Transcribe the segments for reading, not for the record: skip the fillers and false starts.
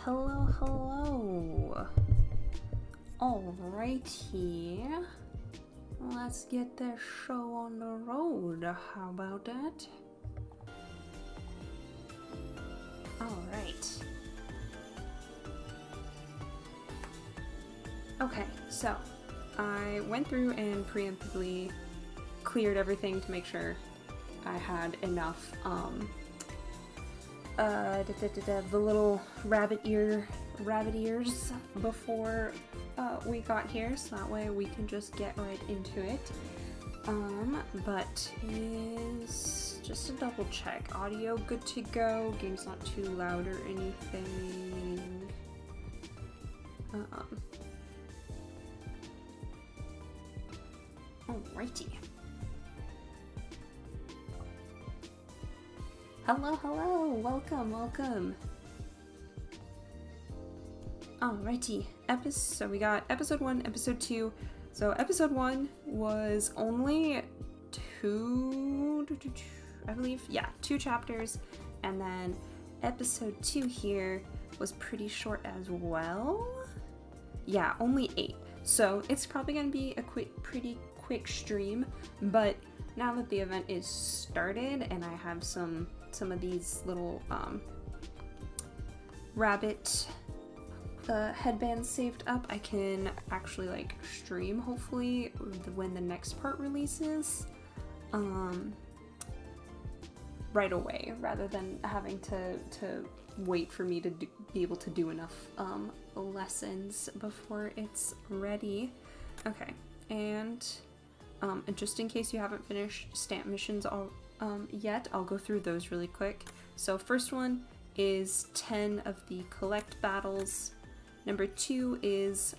Hello, hello. Alrighty. Let's get this show on the road. How about that? Alright. Okay, so I went through and preemptively cleared everything to make sure I had enough the little rabbit ears before we got here, so that way we can just get right into it. But is just a double check. Audio good to go, game's not too loud or anything. Alrighty. Hello, hello, welcome. Alrighty, so we got episode 1, episode 2. So episode 1 was only two chapters, and then episode 2 here was pretty short as well. Yeah, only 8. So it's probably gonna be a pretty quick stream, but now that the event is started and I have some of these little rabbit headbands saved up, I can actually like stream hopefully when the next part releases right away, rather than having to wait for me to be able to do enough lessons before it's ready. Okay, and just in case you haven't finished stamp missions yet, I'll go through those really quick. So first one is 10 of the collect battles. Number 2 is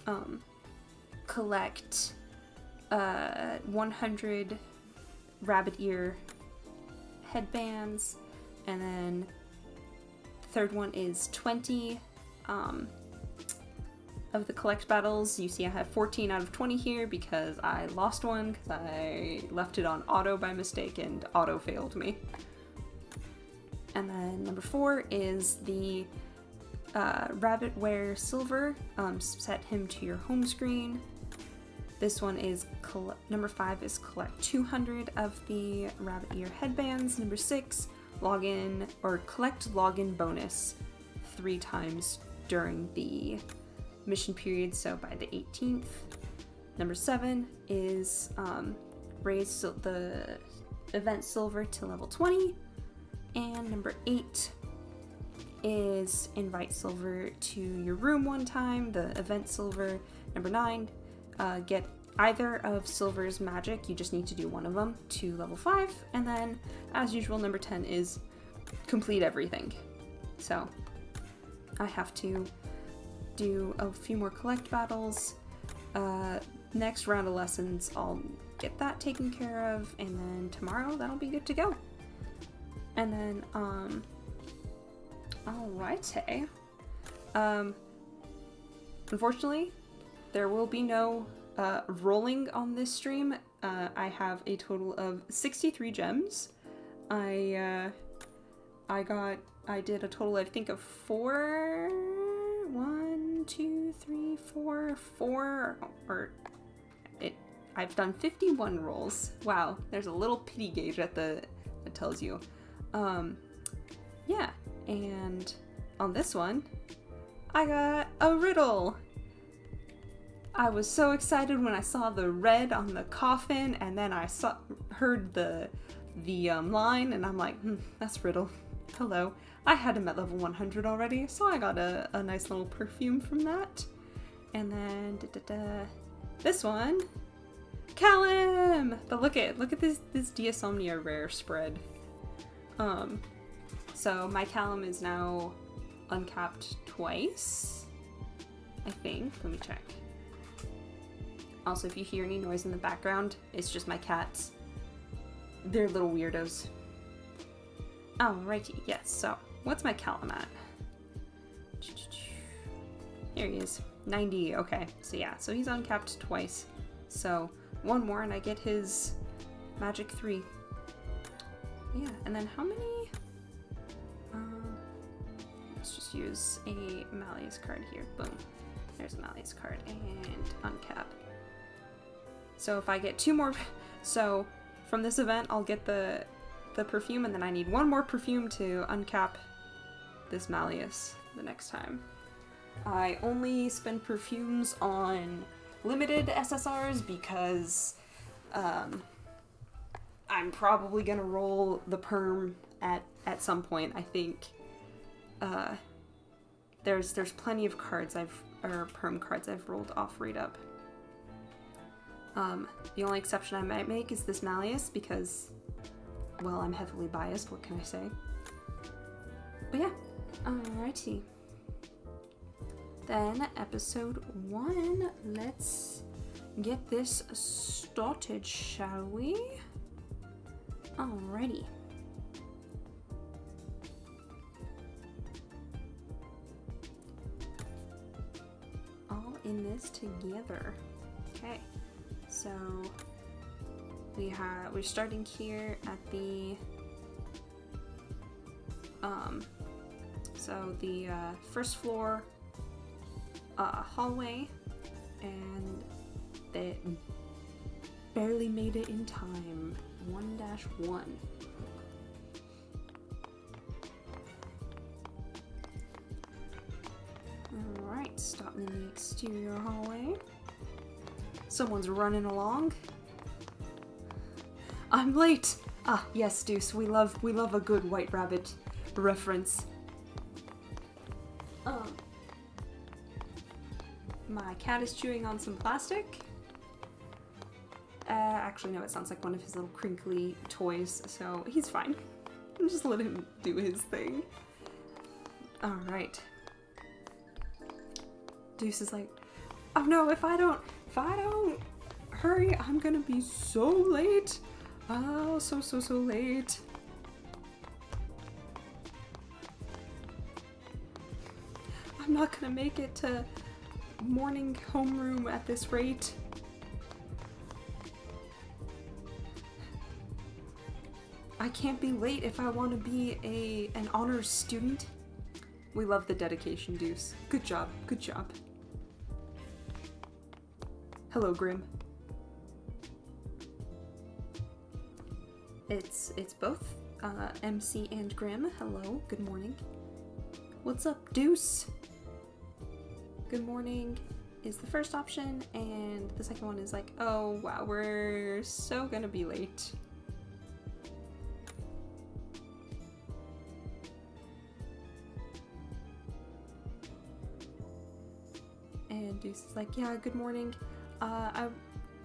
collect 100 rabbit ear headbands, and then the third one is 20 of the collect battles. You see I have 14 out of 20 here because I lost one because I left it on auto by mistake and auto failed me. And then number 4 is the rabbit wear silver. Set him to your home screen. This one is number 5 is collect 200 of the rabbit ear headbands. Number 6, login or collect login bonus 3 times during the mission period, so by the 18th. Number 7 is raise the event silver to level 20. And number 8 is invite silver to your room 1 time, the event silver. Number 9, get either of silver's magic, you just need to do one of them, to level 5. And then, as usual, number 10 is complete everything. So I have to do a few more collect battles. Next round of lessons, I'll get that taken care of, and then tomorrow that'll be good to go. And then, alrighty. Unfortunately, there will be no rolling on this stream. I have a total of 63 gems. I did a total, I think, of 4, I've done 51 rolls. Wow, there's a little pity gauge that tells you. Yeah, and on this one, I got a riddle. I was so excited when I saw the red on the coffin, and then I heard the line, and I'm like, that's riddle. Hello. I had him at level 100 already, so I got a nice little perfume from that. And then this one, Callum. But look at this Diasomnia rare spread. So my Callum is now uncapped twice, I think. Let me check. Also, if you hear any noise in the background, it's just my cats. They're little weirdos. Alrighty, yes, so what's my Callum at? Here he is, 90, okay. So yeah, so he's uncapped twice. So one more and I get his magic 3. Yeah, and then how many? let's just use a Malleus card here. Boom. There's a Malleus card and uncap. So if I get 2 more, so from this event I'll get the perfume, and then I need 1 more perfume to uncap this Malleus the next time. I only spend perfumes on limited SSRs because I'm probably gonna roll the perm at some point. I think there's plenty of cards perm cards I've rolled off read up. The only exception I might make is this Malleus because, well, I'm heavily biased, what can I say? But yeah, alrighty. Then episode 1, let's get this started, shall we? Alrighty. All in this together. Okay, so we're starting here at the first floor hallway, and they barely made it in time. 1-1. Alright, stopping in the exterior hallway. Someone's running along. I'm late! Ah, yes, Deuce, we love a good White Rabbit reference. My cat is chewing on some plastic. Actually, no, it sounds like one of his little crinkly toys, so he's fine. Just let him do his thing. Alright. Deuce is like, oh no, if I don't hurry, I'm gonna be so late. Oh, so late. I'm not gonna make it to morning homeroom at this rate. I can't be late if I want to be an honors student. We love the dedication, Deuce. Good job, good job. Hello, Grim. It's both MC and Grim. Hello, good morning. What's up, Deuce? Good morning is the first option, and the second one is like, oh wow, we're so gonna be late. And Deuce is like, yeah, good morning.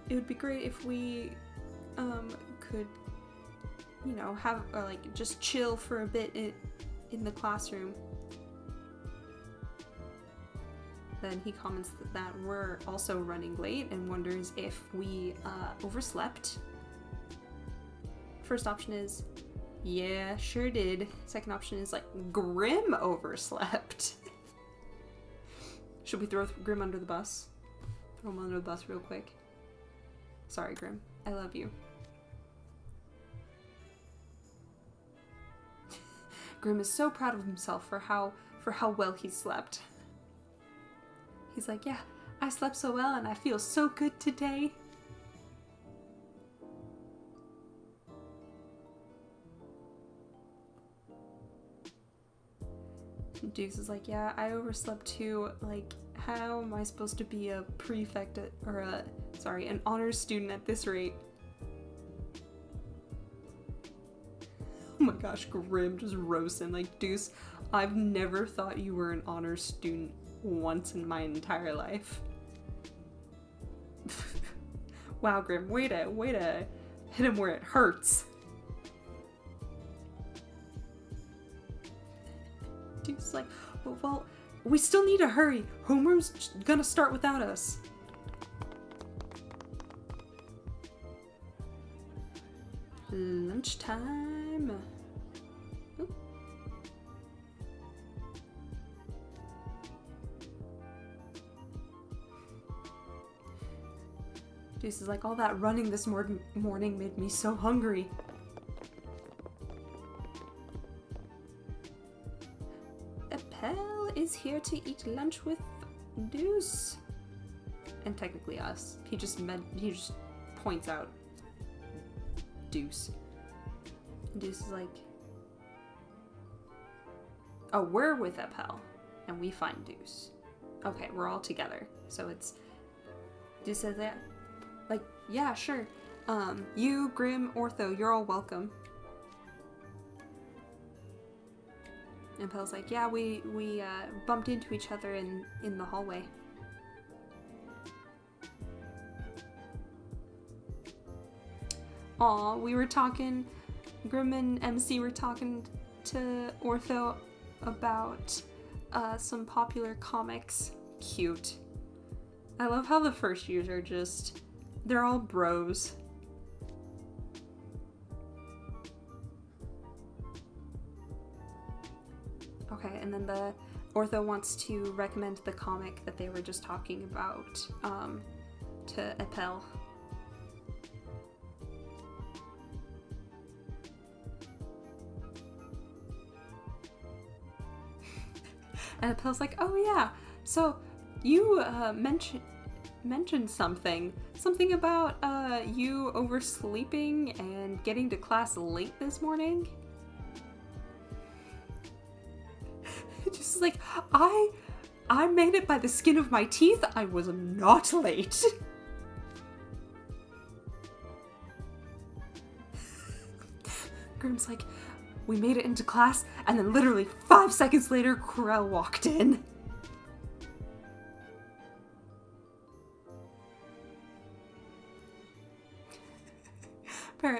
It would be great if we could, you know, have like just chill for a bit in the classroom. Then he comments that we're also running late and wonders if we overslept. First option is, yeah, sure did. Second option is like, Grim overslept. Should we throw Grim under the bus? Throw him under the bus real quick. Sorry, Grim. I love you. Grim is so proud of himself for how well he slept. He's like, yeah, I slept so well and I feel so good today. Deuce is like, yeah, I overslept too. Like, how am I supposed to be a prefect an honors student at this rate? Oh my gosh, Grim just roasting. Like, Deuce, I've never thought you were an honors student once in my entire life. Wow, Grim, way to hit him where it hurts. Dude's like, well, we still need to hurry. Homeroom's gonna start without us. Lunchtime. Oop. Deuce is like, all that running this morning made me so hungry. Appel is here to eat lunch with Deuce. And technically us. He just points out Deuce. And Deuce is like, oh, we're with Appel. And we find Deuce. Okay, we're all together. So it's... Deuce says that. Like, yeah, sure. You, Grim, Ortho, you're all welcome. And Appel's like, yeah, we bumped into each other in the hallway. Aw, we were talking, Grim and MC were talking to Ortho about some popular comics. Cute. I love how the first years are just, they're all bros. Okay, and then the Ortho wants to recommend the comic that they were just talking about to Appel. And Appel's like, oh yeah, so you mentioned something about you oversleeping and getting to class late this morning. Just like, I made it by the skin of my teeth. I was not late. Grim's like, we made it into class, and then literally 5 seconds later, Corel walked in.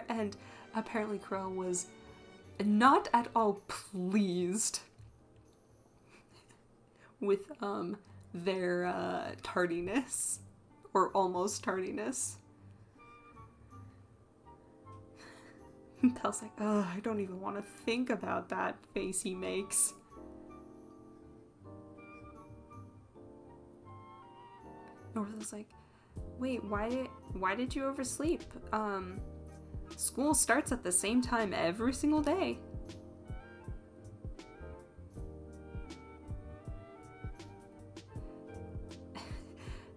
And apparently Corel was not at all pleased with their tardiness, or almost tardiness. Pel's like, ugh, I don't even want to think about that face he makes. Ortho's like, wait, why did you oversleep? School starts at the same time every single day.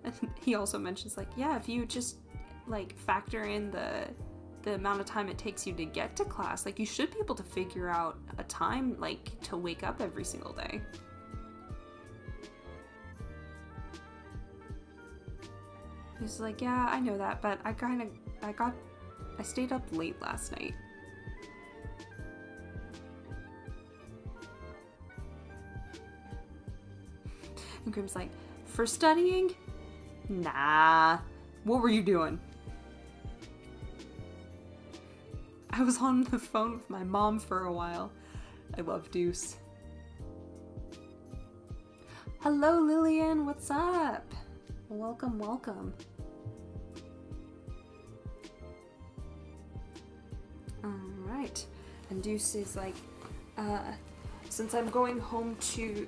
And he also mentions, like, yeah, if you just, like, factor in the amount of time it takes you to get to class, like, you should be able to figure out a time, like, to wake up every single day. He's like, yeah, I know that, but I stayed up late last night. And Grim's like, for studying? Nah. What were you doing? I was on the phone with my mom for a while. I love Deuce. Hello, Lillian. What's up? Welcome, welcome. Alright. And Deuce is like, since I'm going home to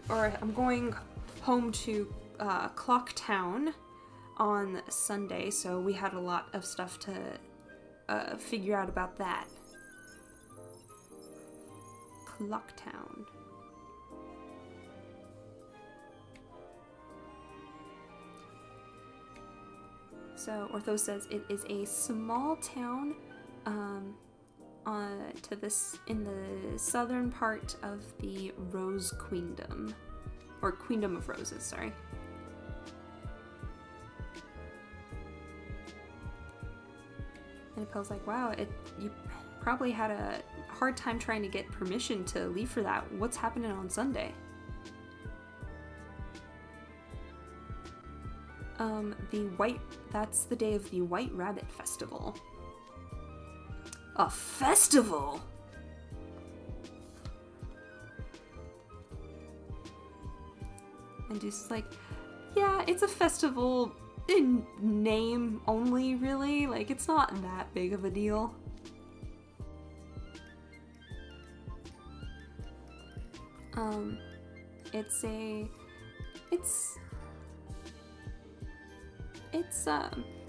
Clocktown on Sunday, so we had a lot of stuff to figure out about that. Clocktown. So Ortho says it is a small town in the southern part of the Rose Queendom. Or Queendom of Roses, sorry. And Appel's like, wow, you probably had a hard time trying to get permission to leave for that. What's happening on Sunday? That's the day of the White Rabbit Festival. A festival? And Deuce is like, yeah, it's a festival in name only, really. Like, it's not that big of a deal.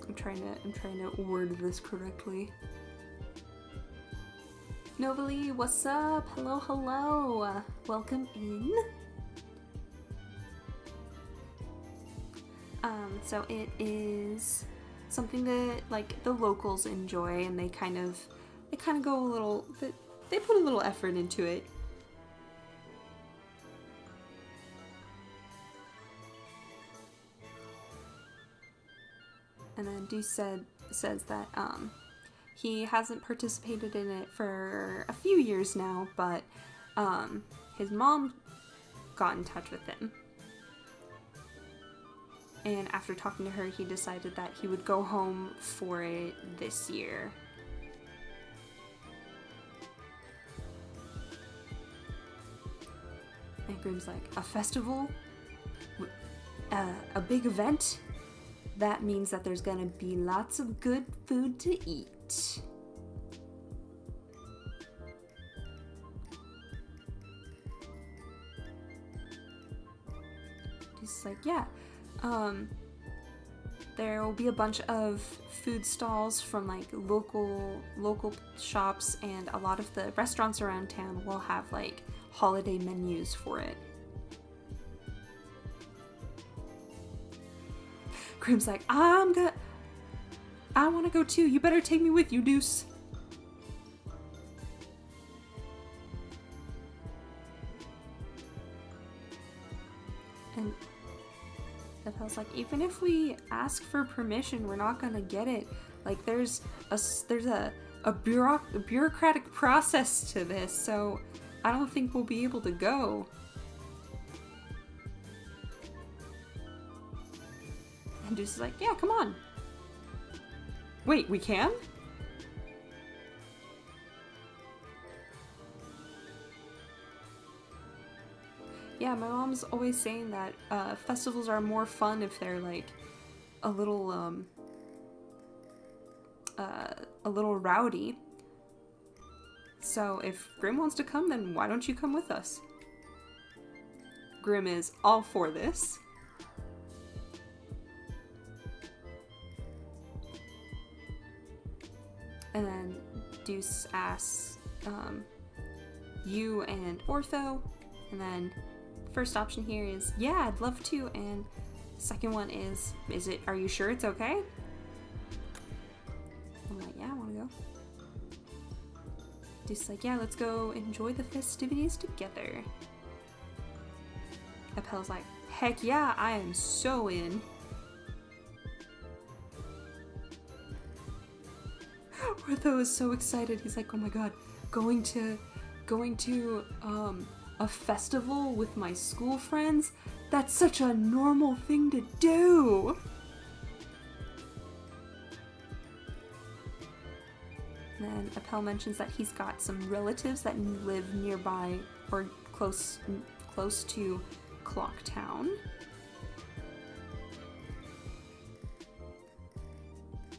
I'm trying to word this correctly. Novalie, what's up? Hello, hello. Welcome in. So it is something that like the locals enjoy, and they kind of go a little, they put a little effort into it. And then Deuce says that he hasn't participated in it for a few years now, but his mom got in touch with him. And after talking to her, he decided that he would go home for it this year. And Grimm's like, a festival? A big event? That means that there's gonna be lots of good food to eat. Just like, yeah. There will be a bunch of food stalls from like local shops, and a lot of the restaurants around town will have like holiday menus for it. Grimm's like, I want to go too. You better take me with you, Deuce. And Appel's like, even if we ask for permission, we're not gonna get it. Like, there's a bureaucratic process to this, so I don't think we'll be able to go. And Deuce is like, yeah, come on. Wait, we can? Yeah, my mom's always saying that festivals are more fun if they're like a little rowdy. So if Grimm wants to come, then why don't you come with us? Grimm is all for this. And then Deuce asks you and Ortho, and then first option here is, yeah, I'd love to, and second one is it, are you sure it's okay? I'm like, yeah, I want to go. Just like, yeah, let's go enjoy the festivities together. Appel's like, heck yeah, I am so in. Ortho is so excited. He's like, oh my god, going to a festival with my school friends? That's such a normal thing to do! Then Appel mentions that he's got some relatives that live nearby or close to Clocktown.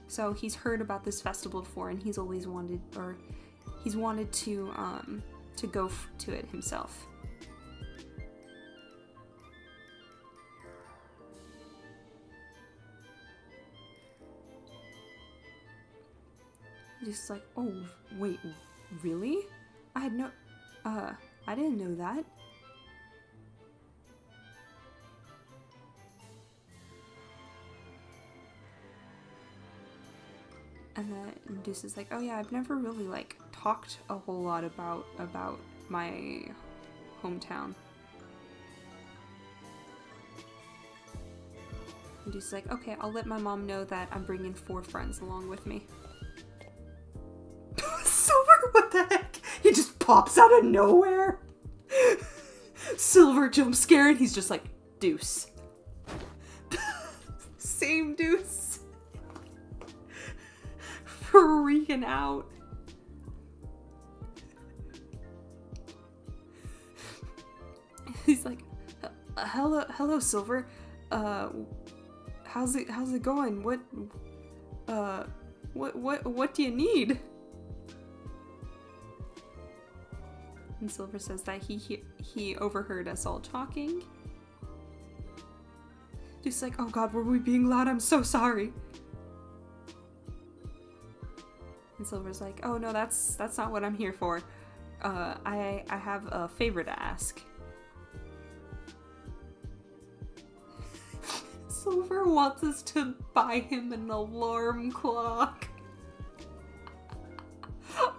So he's heard about this festival before, and he's always wanted to go to it himself. Just like, oh, wait, really? I didn't know that. And then Deuce is like, oh yeah, I've never really like talked a whole lot about my hometown. And Deuce is like, okay, I'll let my mom know that I'm bringing 4 friends along with me. Silver, what the heck? He just pops out of nowhere. Silver jump scare, and he's just like, Deuce. Same Deuce. Freaking out. He's like, hello Silver. How's it going? What do you need? And Silver says that he overheard us all talking. Just like, oh god, were we being loud? I'm so sorry. And Silver's like, oh no, that's not what I'm here for. I have a favor to ask. Silver wants us to buy him an alarm clock.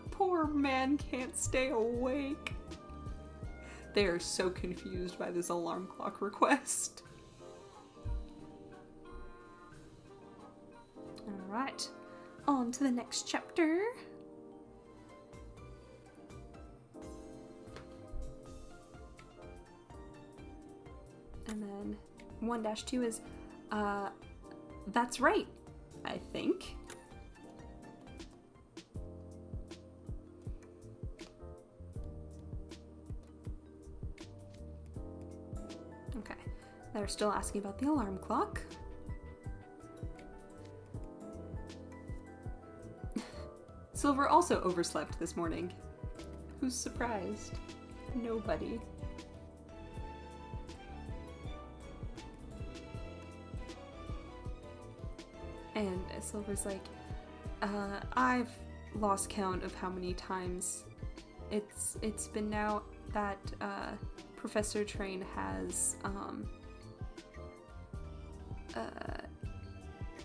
Poor man can't stay awake. They are so confused by this alarm clock request. Alright, on to the next chapter. And then 1-2 is, that's right, I think. Okay, they're still asking about the alarm clock. Silver also overslept this morning. Who's surprised? Nobody. And Silver's like, I've lost count of how many times it's been now that Professor Train has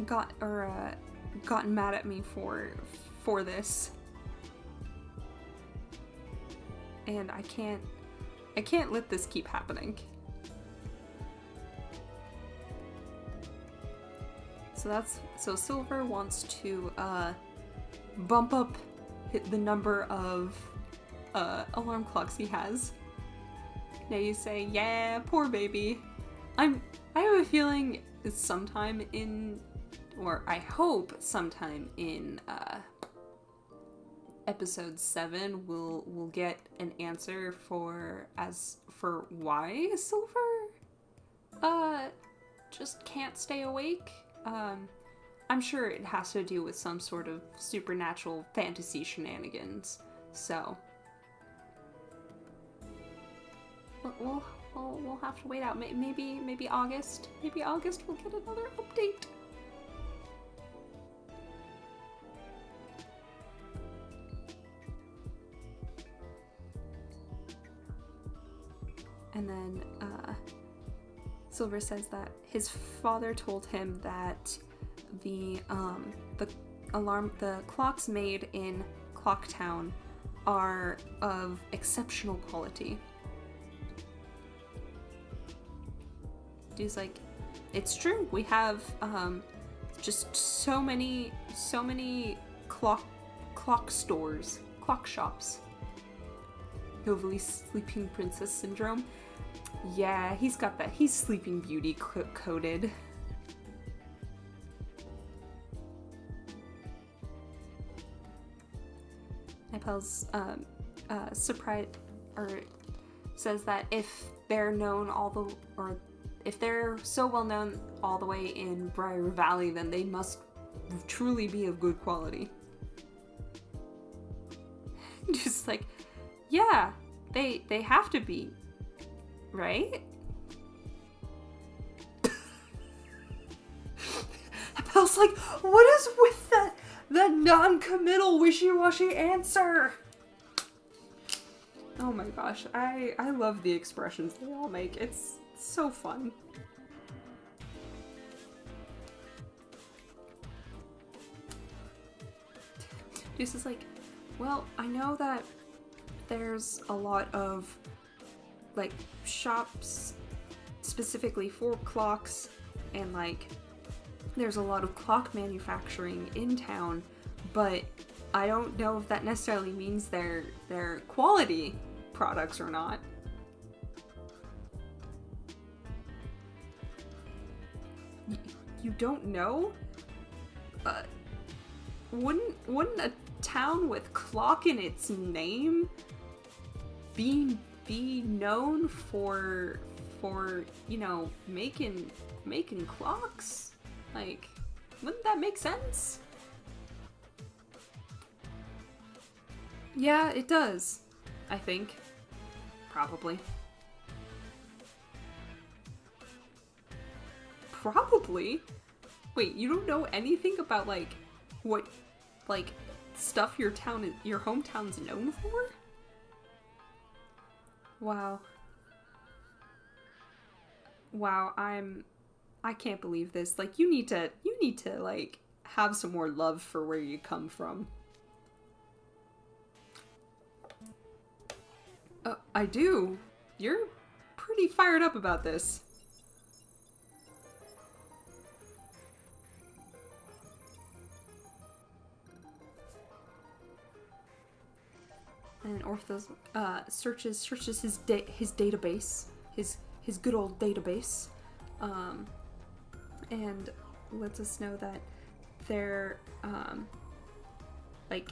gotten mad at me for this, and I can't let this keep happening. So Silver wants to bump up the number of alarm clocks he has. Now you say, yeah, poor baby. I have a feeling sometime in, or I hope sometime in episode 7 we'll get an answer for why Silver just can't stay awake. I'm sure it has to do with some sort of supernatural fantasy shenanigans, so we'll have to wait out. Maybe August. Maybe August we'll get another update. And then Silver says that his father told him that the clocks made in Clocktown are of exceptional quality. Dude's like, it's true. We have just so many clock stores, clock shops. Overly Sleeping Princess syndrome. Yeah, he's got that. He's Sleeping Beauty coded. Nipel's surprised, or says that if they're known if they're so well known all the way in Briar Valley, then they must truly be of good quality. Just like, yeah, they have to be, right? Belle's like, what is with that non-committal wishy-washy answer? Oh my gosh, I love the expressions they all make. It's so fun. Deuce is like, well, I know that there's a lot of like shops specifically for clocks, and like there's a lot of clock manufacturing in town, but I don't know if that necessarily means they're quality products or not. You don't know? Wouldn't a town with clock in its name be known for you know, making clocks? Like, wouldn't that make sense? Yeah, it does. I think. Probably. Probably? Wait, you don't know anything about, like, what, like, stuff your hometown's known for? Wow. Wow, I can't believe this. Like, you need to, like, have some more love for where you come from. I do. You're pretty fired up about this. And Orthos searches his database, his good old database, and lets us know that there like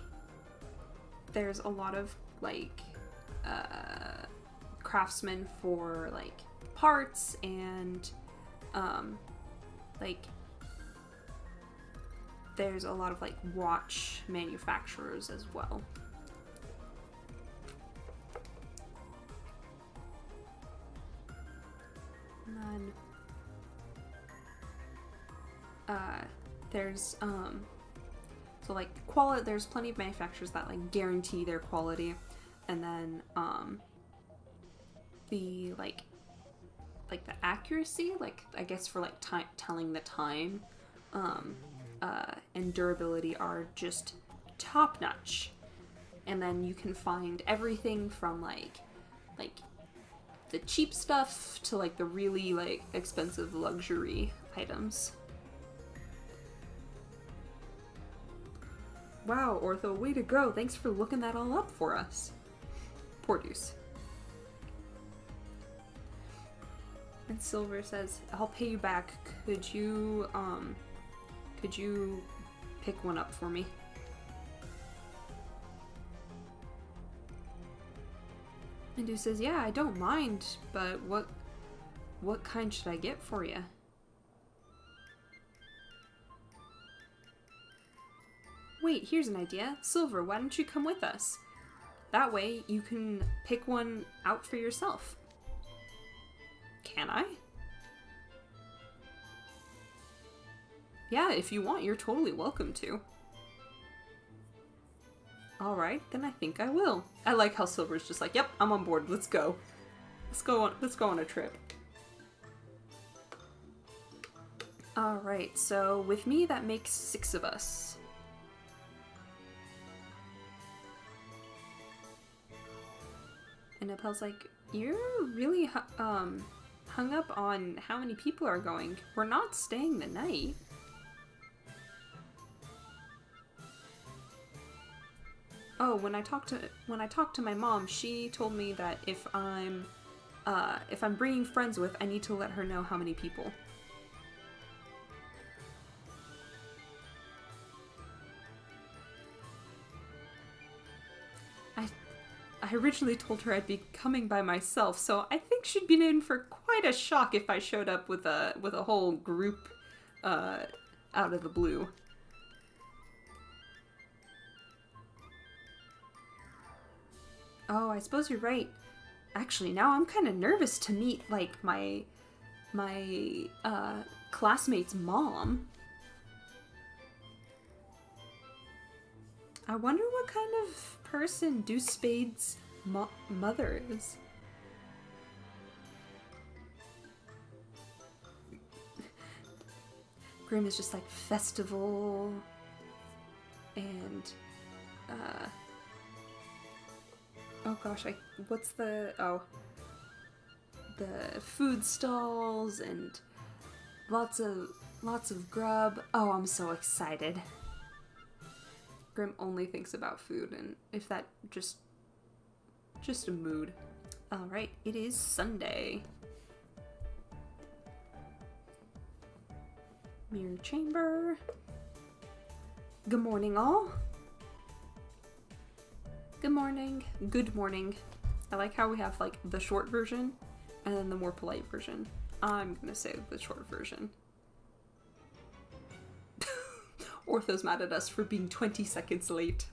there's a lot of like craftsmen for like parts and like there's a lot of like watch manufacturers as well. And then there's so like there's plenty of manufacturers that like guarantee their quality, and then the like the accuracy, like I guess for like telling the time and durability are just top notch. And then you can find everything from like the cheap stuff to like the really like expensive luxury items. Wow, Ortho, way to go. Thanks for looking that all up for us. Poor Deuce. And Silver says, I'll pay you back. Could you pick one up for me? And Deuce says, yeah, I don't mind, but what kind should I get for you? Wait, here's an idea. Silver, why don't you come with us? That way you can pick one out for yourself. Can I? Yeah, if you want, you're totally welcome to. Alright, then I think I will. I like how Silver's just like, yep, I'm on board, let's go. Let's go on a trip. Alright, so with me that makes 6 of us. And Appel's like, you're really hung up on how many people are going. We're not staying the night. Oh, when I talked to my mom, she told me that if I'm bringing friends with, I need to let her know how many people. I originally told her I'd be coming by myself, so I think she'd be in for quite a shock if I showed up with a whole group out of the blue. Oh, I suppose you're right. Actually, now I'm kind of nervous to meet, like, my classmate's mom. I wonder what kind of person Deuce Spade's mother is. Grim is just like festival and oh gosh, what's the food stalls and lots of grub. Oh, I'm so excited. Grim only thinks about food, and if that just a mood. Alright, it is Sunday. Mirror chamber. Good morning, all. Good morning. Good morning. I like how we have, like, the short version and then the more polite version. I'm gonna say the short version. Ortho's mad at us for being 20 seconds late.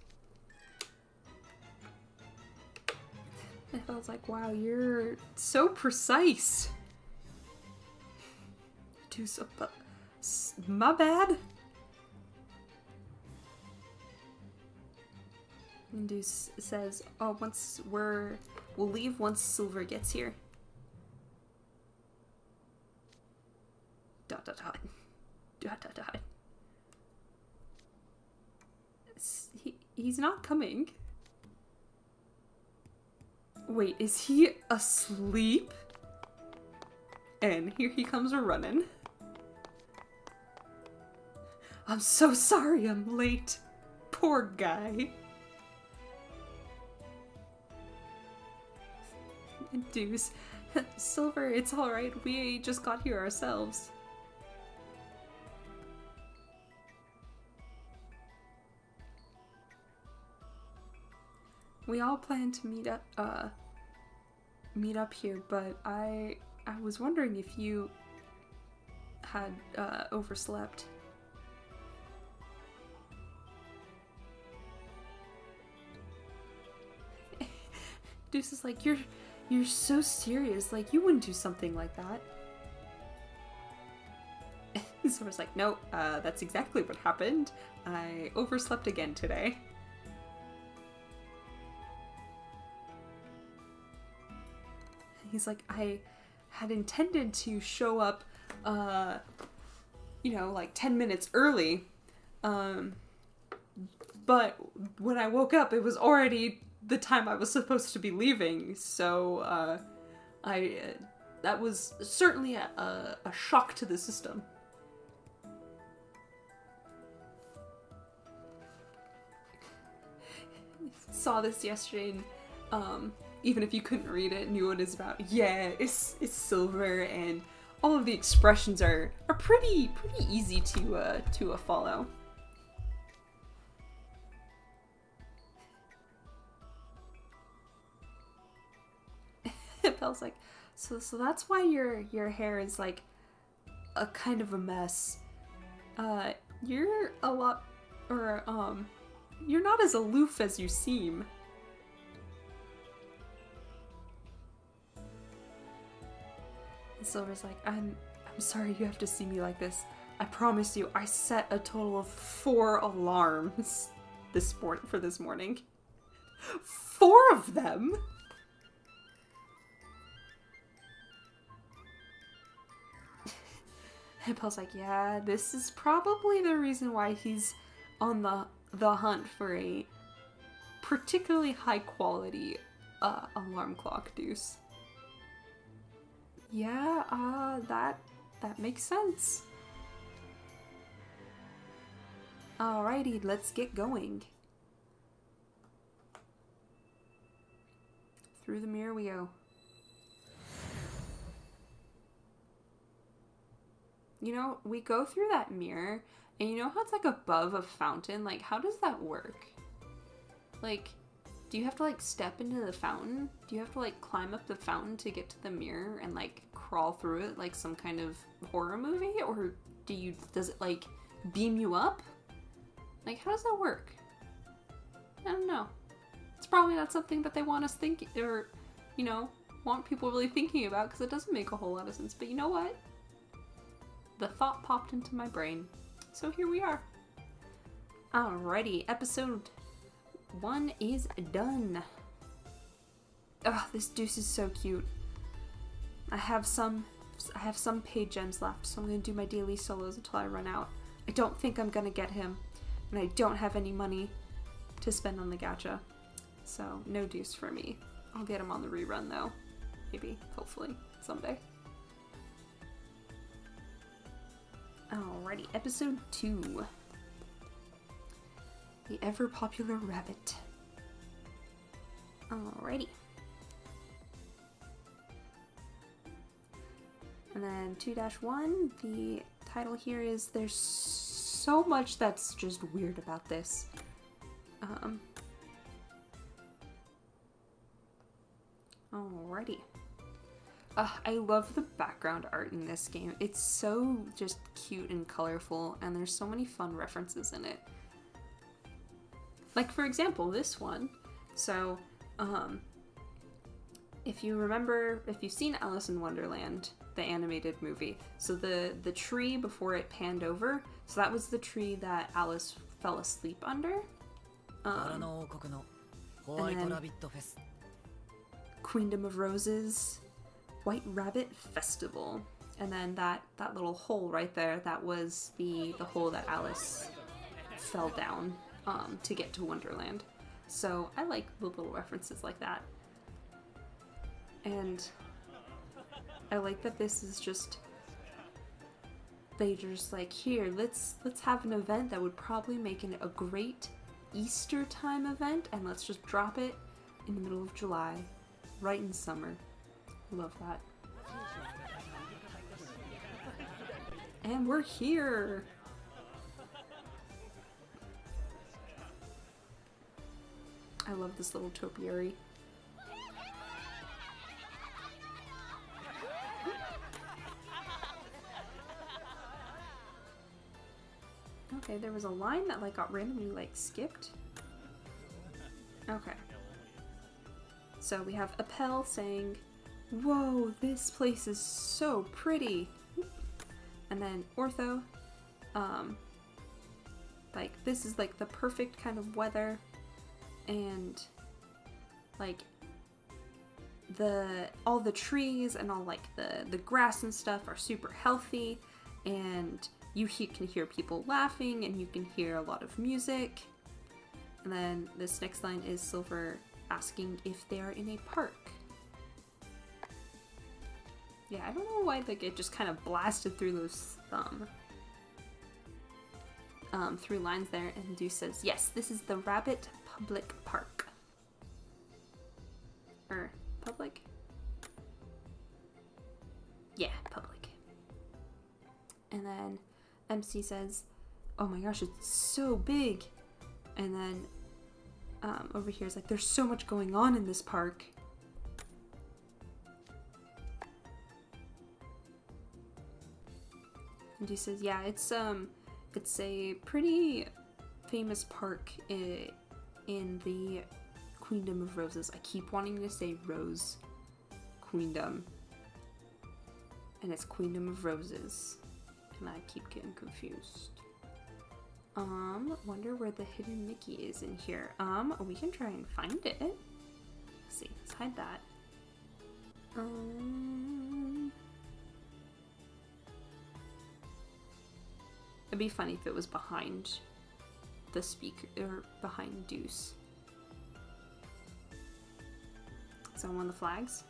I was like, wow, you're so precise. My bad. And Deuce says, oh, we'll leave once Silver gets here. ... He's not coming. Wait, is he asleep? And here he comes running. I'm so sorry I'm late. Poor guy. Deuce. Silver, it's alright. We just got here ourselves. We all planned to meet up here, but I was wondering if you had overslept. Deuce is like, you're so serious, like you wouldn't do something like that. Silver's like, no, that's exactly what happened. I overslept again today. He's like, I had intended to show up, you know, like 10 minutes early, but when I woke up, it was already the time I was supposed to be leaving, so, that was certainly a shock to the system. Saw this yesterday, and, even if you couldn't read it, knew what it's about. Yeah, it's Silver, and all of the expressions are pretty easy to follow. Belle's like, so that's why your hair is like a kind of a mess. You're a lot, or you're not as aloof as you seem. And Silver's like, I'm sorry you have to see me like this. I promise you, I set a total of 4 alarms for this morning. 4 of them? And Belle's like, yeah, this is probably the reason why he's on the hunt for a particularly high quality alarm clock, Deuce. Yeah, that makes sense. Alrighty, let's get going. Through the mirror we go. You know, we go through that mirror, and you know how it's like above a fountain? Like, how does that work? Like, do you have to like step into the fountain? Do you have to like climb up the fountain to get to the mirror and like crawl through it like some kind of horror movie? Or does it like beam you up? Like, how does that work? I don't know. It's probably not something that they want us thinking, or, you know, want people really thinking about, because it doesn't make a whole lot of sense. But you know what? The thought popped into my brain. So here we are. Alrighty, episode 1 is done. Ugh, this Deuce is so cute. I have some paid gems left, so I'm gonna do my daily solos until I run out. I don't think I'm gonna get him, and I don't have any money to spend on the gacha. So, no Deuce for me. I'll get him on the rerun though. Maybe, hopefully, someday. Alrighty, episode 2. The ever-popular rabbit. Alrighty. And then 2-1, the title here is There's So Much That's Just Weird About This. Alrighty. I love the background art in this game. It's so just cute and colorful, and there's so many fun references in it. Like, for example, this one. So, if you remember, if you've seen Alice in Wonderland, the animated movie, so the tree before it panned over, so that was the tree that Alice fell asleep under. And then Queendom of Roses, White Rabbit Festival. And then that little hole right there, that was the hole that Alice fell down to get to Wonderland. So I like the little references like that. And I like that this is just, they just like, here, let's have an event that would probably make it a great Easter time event, and let's just drop it in the middle of July, right in summer. Love that. And we're here! I love this little topiary. Okay, there was a line that like got randomly like skipped. Okay. So we have Appel saying, "Whoa, this place is so pretty." And then Ortho, like, this is like the perfect kind of weather, and like all the trees and all like the grass and stuff are super healthy, and you can hear people laughing, and you can hear a lot of music. And then this next line is Silver asking if they are in a park. Yeah, I don't know why like it just kind of blasted through those through lines there, and Deuce says, yes, this is the Rabbit Public Park. Or public? Yeah, public. And then MC says, oh my gosh, it's so big. And then over here is like, there's so much going on in this park. And he says, yeah, it's a pretty famous park in the Queendom of Roses. I keep wanting to say Rose Queendom, and it's Queendom of Roses, and I keep getting confused. Wonder where the hidden Mickey is in here. We can try and find it. Let's see, let's hide that. It'd be funny if it was behind the speaker, or behind Deuce. Is that one of the flags?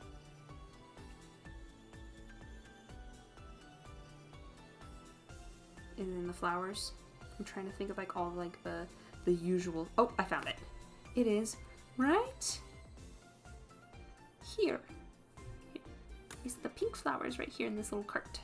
And then the flowers. I'm trying to think of like all like the usual. Oh, I found it. It is right here. It's the pink flowers right here in this little cart.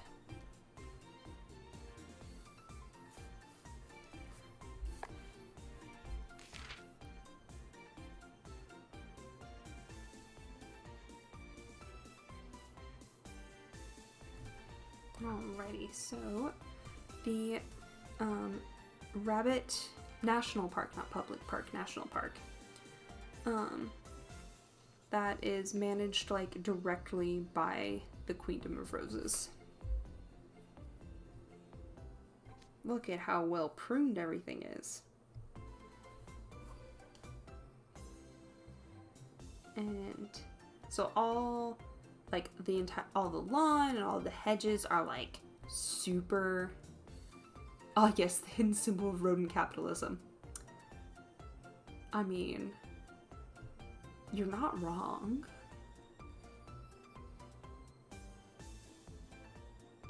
Alrighty, so the Rabbit National Park, not public park, National Park, that is managed like directly by the Queendom of Roses. Look at how well pruned everything is. And so all like all the lawn and all the hedges are like super, oh yes, the hidden symbol of rodent capitalism. I mean, you're not wrong.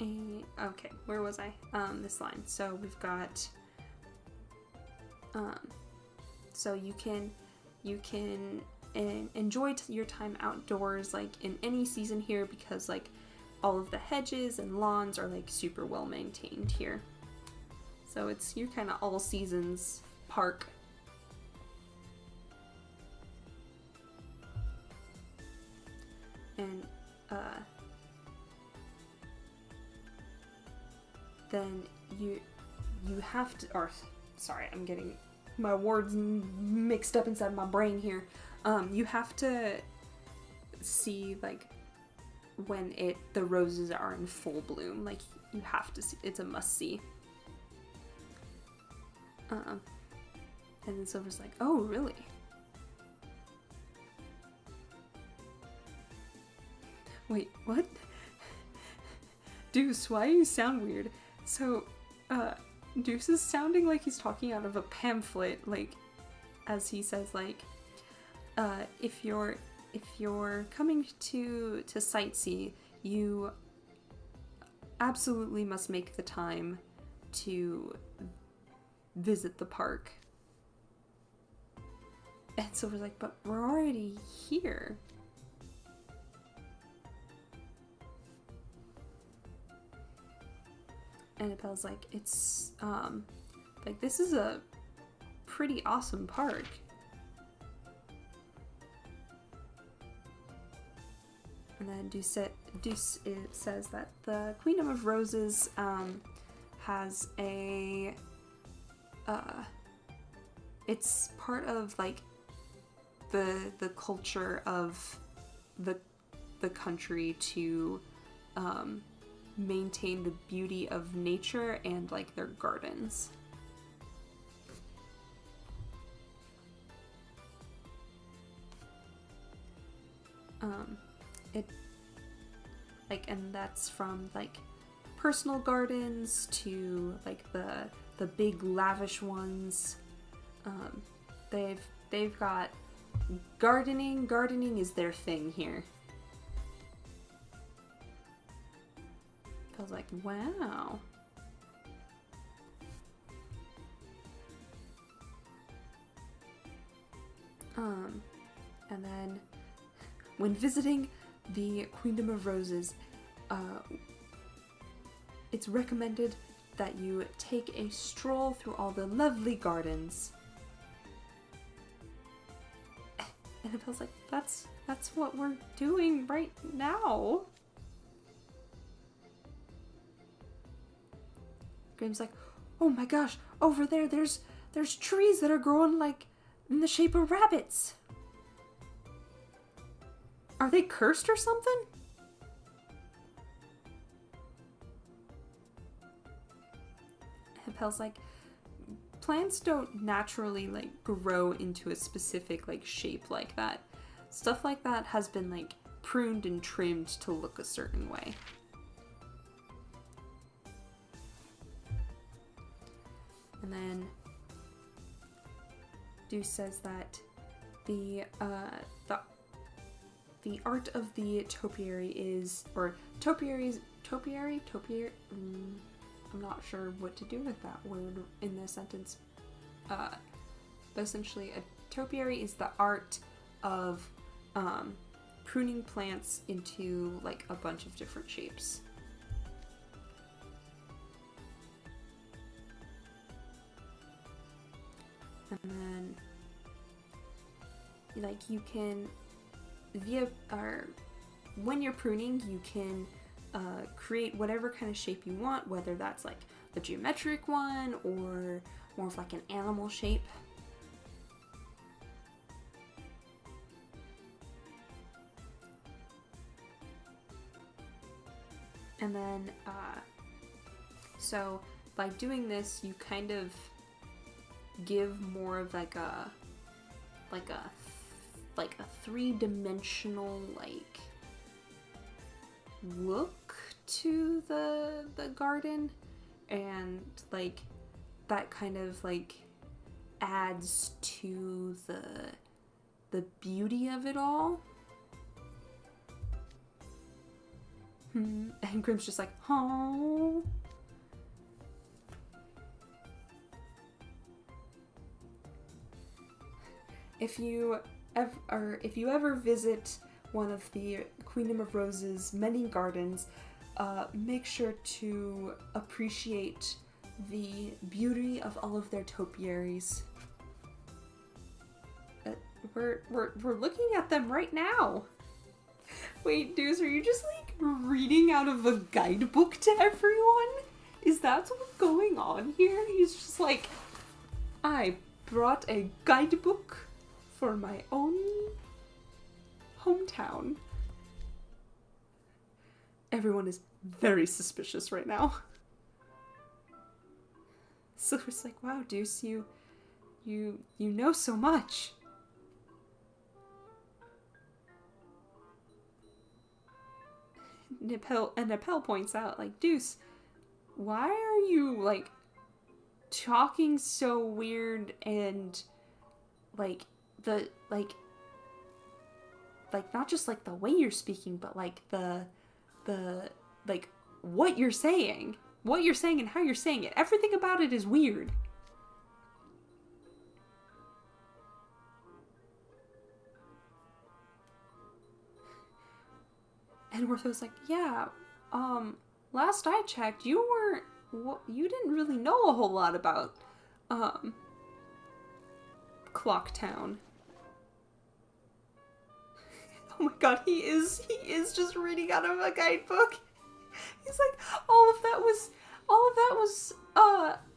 Okay, where was I? This line. So we've got, so you can and enjoy your time outdoors like in any season here, because like all of the hedges and lawns are like super well maintained here. So it's your kind of all seasons park. And then you have to, or sorry, I'm getting my words mixed up inside my brain here. You have to see like when the roses are in full bloom. Like you have to see, it's a must see. And then Silver's like, oh really? Wait, what? Deuce, why do you sound weird? So, Deuce is sounding like he's talking out of a pamphlet, like, as he says, like, if you're coming to sightsee, you absolutely must make the time to visit the park. And Silver's like, but we're already here. And Appel's like, it's, like, this is a pretty awesome park. And then Deuce says that the Queendom of Roses, has a, it's part of, like, the culture of the country to, maintain the beauty of nature and, like, their gardens. And that's from, like, personal gardens to, like, the big lavish ones. They've got gardening. Gardening is their thing here. I was like, wow. And then when visiting the Queendom of Roses, it's recommended that you take a stroll through all the lovely gardens. And it feels like that's what we're doing right now. Graham's like, oh my gosh, over there, there's trees that are growing like in the shape of rabbits. Are they cursed or something? Appel's like, plants don't naturally, like, grow into a specific, like, shape like that. Stuff like that has been, like, pruned and trimmed to look a certain way. And then Deuce says that the art of the topiary is, or topiary, I'm not sure what to do with that word in this sentence. But essentially a topiary is the art of pruning plants into, like, a bunch of different shapes. And then, like, you can, when you're pruning, you can create whatever kind of shape you want, whether that's, like, the geometric one or more of, like, an animal shape. And then, so by doing this, you kind of give more of like a three-dimensional, like, look to the garden, and, like, that kind of, like, adds to the beauty of it all. And Grimm's just like, oh. If you ever visit one of the Queendom of Roses' many gardens, make sure to appreciate the beauty of all of their topiaries. We're looking at them right now. Wait, Deuce, are you just, like, reading out of a guidebook to everyone? Is that what's going on here? He's just like, I brought a guidebook for my own hometown. Everyone is very suspicious right now. Silver's like, wow, Deuce, you know so much. Nepel points out, like, Deuce, why are you, like, talking so weird and, like, not just, like, the way you're speaking, but, like, like, what you're saying and how you're saying it. Everything about it is weird. And Ortho's like, yeah, last I checked, you didn't really know a whole lot about, Clocktown. Oh my god, he is just reading out of a guidebook. He's like, all of that was,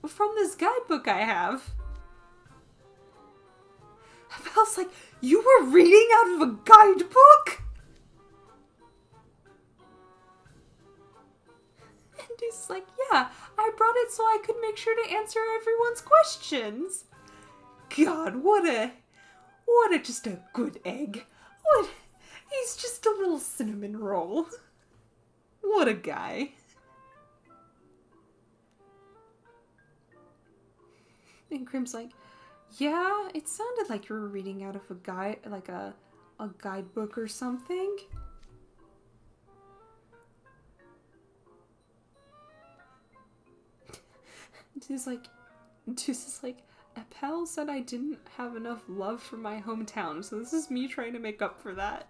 from this guidebook I have. Belle's like, you were reading out of a guidebook? And he's like, yeah, I brought it so I could make sure to answer everyone's questions. God, what a just a good egg. He's just a little cinnamon roll. What a guy. And Grim's like, yeah, it sounded like you were reading out of a guidebook or something. Deuce is like, Appel said I didn't have enough love for my hometown, so this is me trying to make up for that.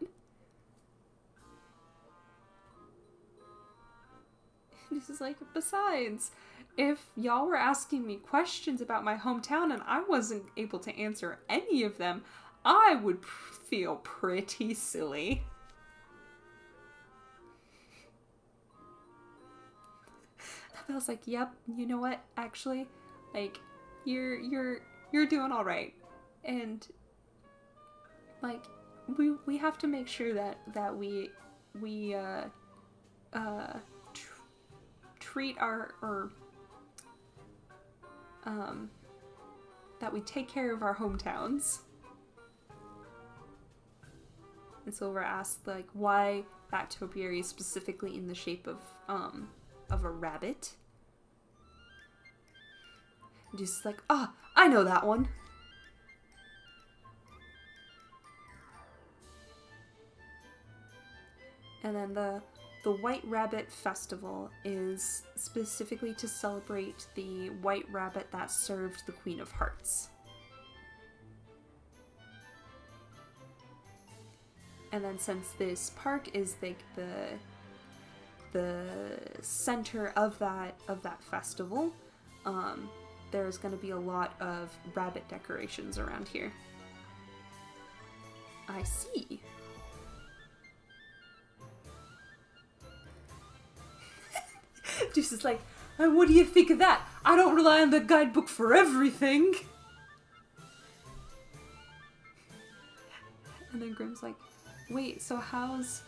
Deuce is like, besides, if y'all were asking me questions about my hometown and I wasn't able to answer any of them, I would feel pretty silly. Appel's like, yep, you know what, actually, like, you're doing all right, and like we have to make sure that we treat that we take care of our hometowns. And Silver asked, like, why that topiary is specifically in the shape of a rabbit. And Deuce is like, I know that one. And then the White Rabbit Festival is specifically to celebrate the white rabbit that served the Queen of Hearts. And then since this park is like the center of that festival, there's going to be a lot of rabbit decorations around here. I see. Deuce is like, what do you think of that? I don't rely on the guidebook for everything. And then Grim's like, wait, so how's...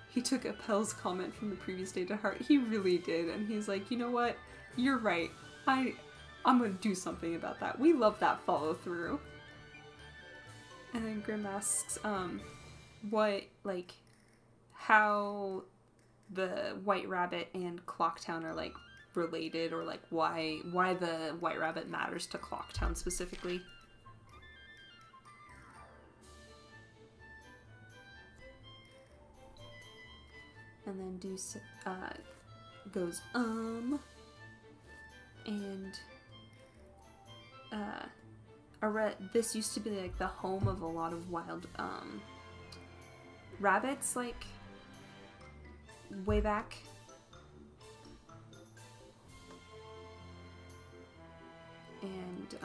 He took Appel's comment from the previous day to heart. He really did. And he's like, you know what? You're right. I'm gonna do something about that. We love that follow through. And then Grim asks, how the White Rabbit and Clocktown are, like, related, or, like, why the White Rabbit matters to Clocktown specifically. And then Deuce, goes, and, this used to be, like, the home of a lot of wild, rabbits, like, way back. And,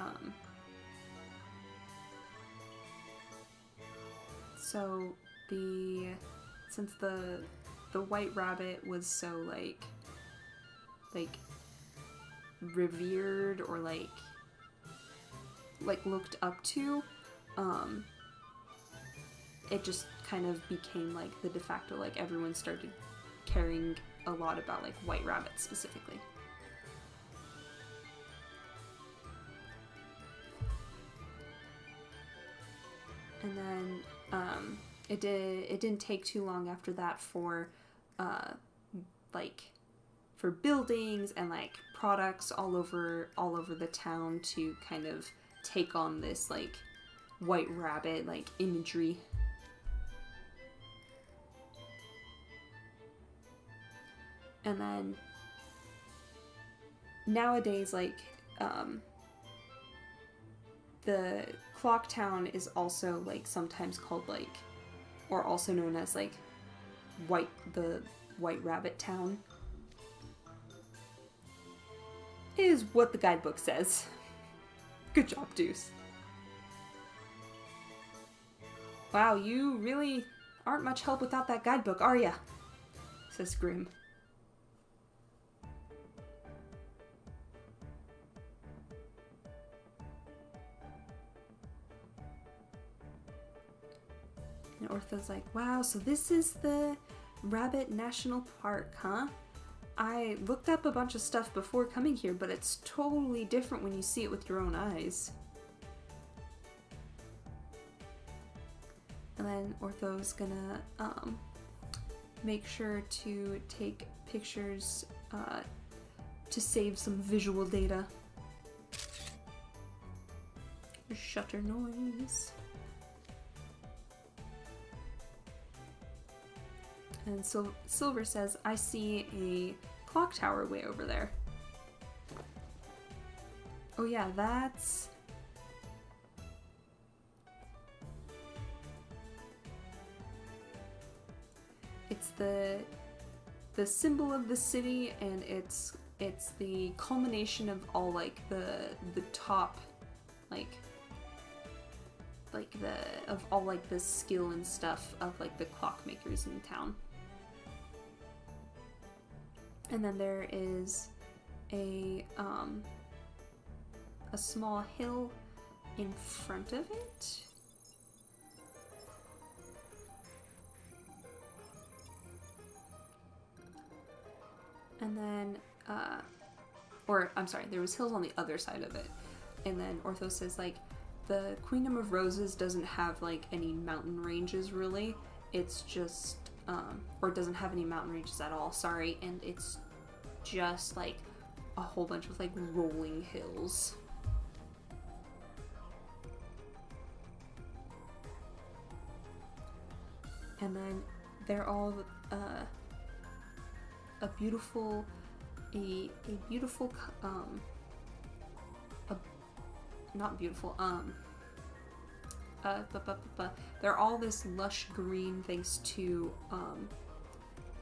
so since the White Rabbit was so, like revered, or like looked up to, it just kind of became, like, the de facto, like, everyone started caring a lot about, like, White Rabbits specifically. And then, it didn't take too long after that for like for buildings and like products all over the town to kind of take on this like white rabbit like imagery. And then nowadays, like, the clock town is also like sometimes called like, or also known as like the White Rabbit Town, is what the guidebook says. Good job, Deuce. Wow, you really aren't much help without that guidebook, are ya? Says Grim. And Ortho's like, wow, so this is the Rabbit National Park, huh? I looked up a bunch of stuff before coming here, but it's totally different when you see it with your own eyes. And then Ortho's gonna make sure to take pictures to save some visual data. Shutter noise. And Silver says, I see a clock tower way over there. Oh yeah, that's... It's the symbol of the city, and it's the culmination of all like the top of all like the skill and stuff of like the clockmakers in town. And then there is a small hill in front of it. And then, or I'm sorry, there was hills on the other side of it. And then Ortho says, like, the Queendom of Roses doesn't have, like, any mountain ranges, really. It's just, or it doesn't have any mountain ranges at all, sorry. And it's just, like, a whole bunch of, like, rolling hills. And then they're all, they're all this lush green thanks to,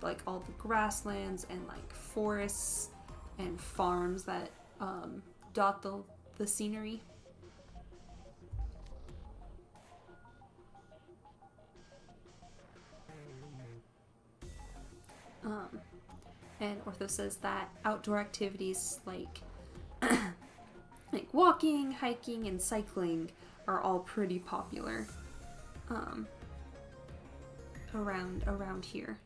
like all the grasslands and like forests and farms that, dot the scenery. And Ortho says that outdoor activities like like walking, hiking, and cycling are all pretty popular around here.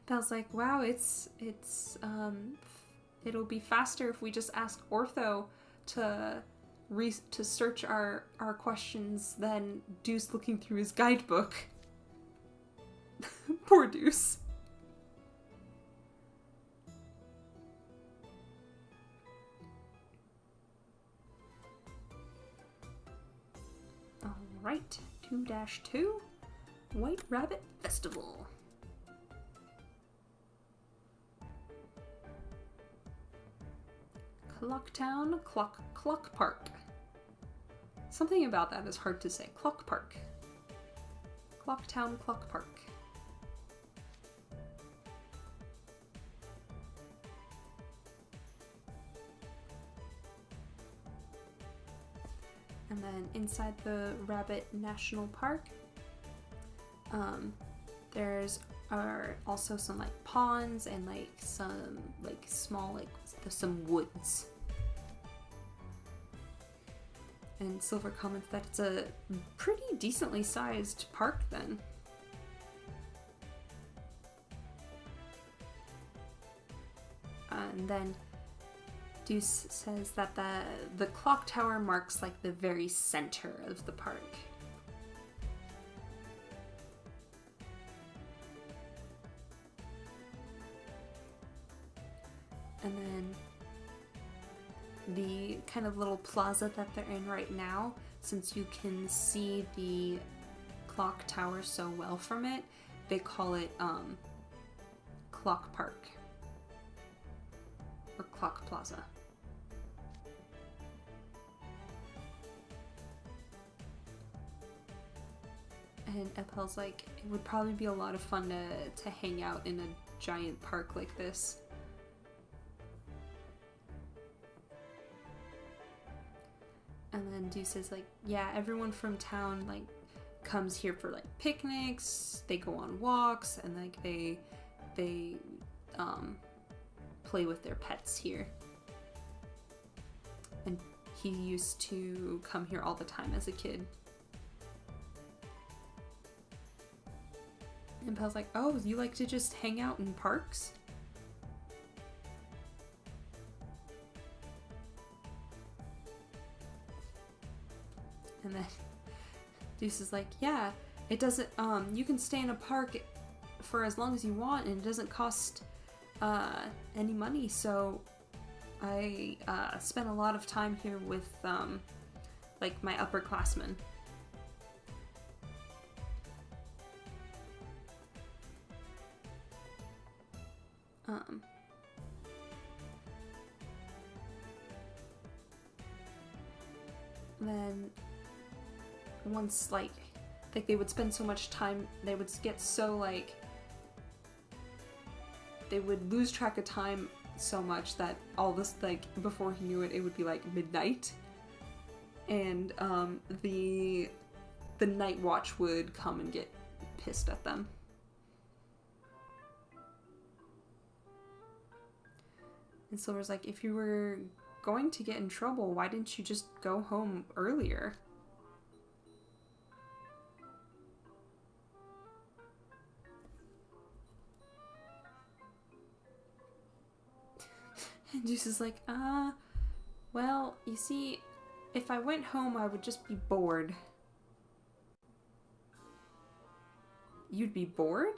Belle's like, wow, it'll be faster if we just ask Ortho to search our questions than Deuce looking through his guidebook. Poor Deuce. Alright, 2-2, White Rabbit Festival. Clocktown, Clock Park. Something about that is hard to say. Clock Park. Clocktown, Clock Park. And then inside the Rabbit National Park, there's also some like ponds and like some like small like some woods. And Silver comments that it's a pretty decently sized park then. And then Deuce says that the clock tower marks like the very center of the park. And then the kind of little plaza that they're in right now, since you can see the clock tower so well from it, they call it Clock Park or Clock Plaza. And Ephel's like, it would probably be a lot of fun to hang out in a giant park like this. And then Deuce is like, yeah, everyone from town like comes here for like picnics, they go on walks, and like they play with their pets here. And he used to come here all the time as a kid. And Pel's like, oh, you like to just hang out in parks? And then Deuce is like, yeah, it doesn't, you can stay in a park for as long as you want and it doesn't cost any money, so I spent a lot of time here with like my upperclassmen. Then once like they would spend so much time, they would get so like they would lose track of time so much that all this, like, before he knew it, it would be like midnight, and the night watch would come and get pissed at them. And Silver's like, if you were going to get in trouble, why didn't you just go home earlier? And Deuce is like, well, you see, if I went home, I would just be bored. You'd be bored?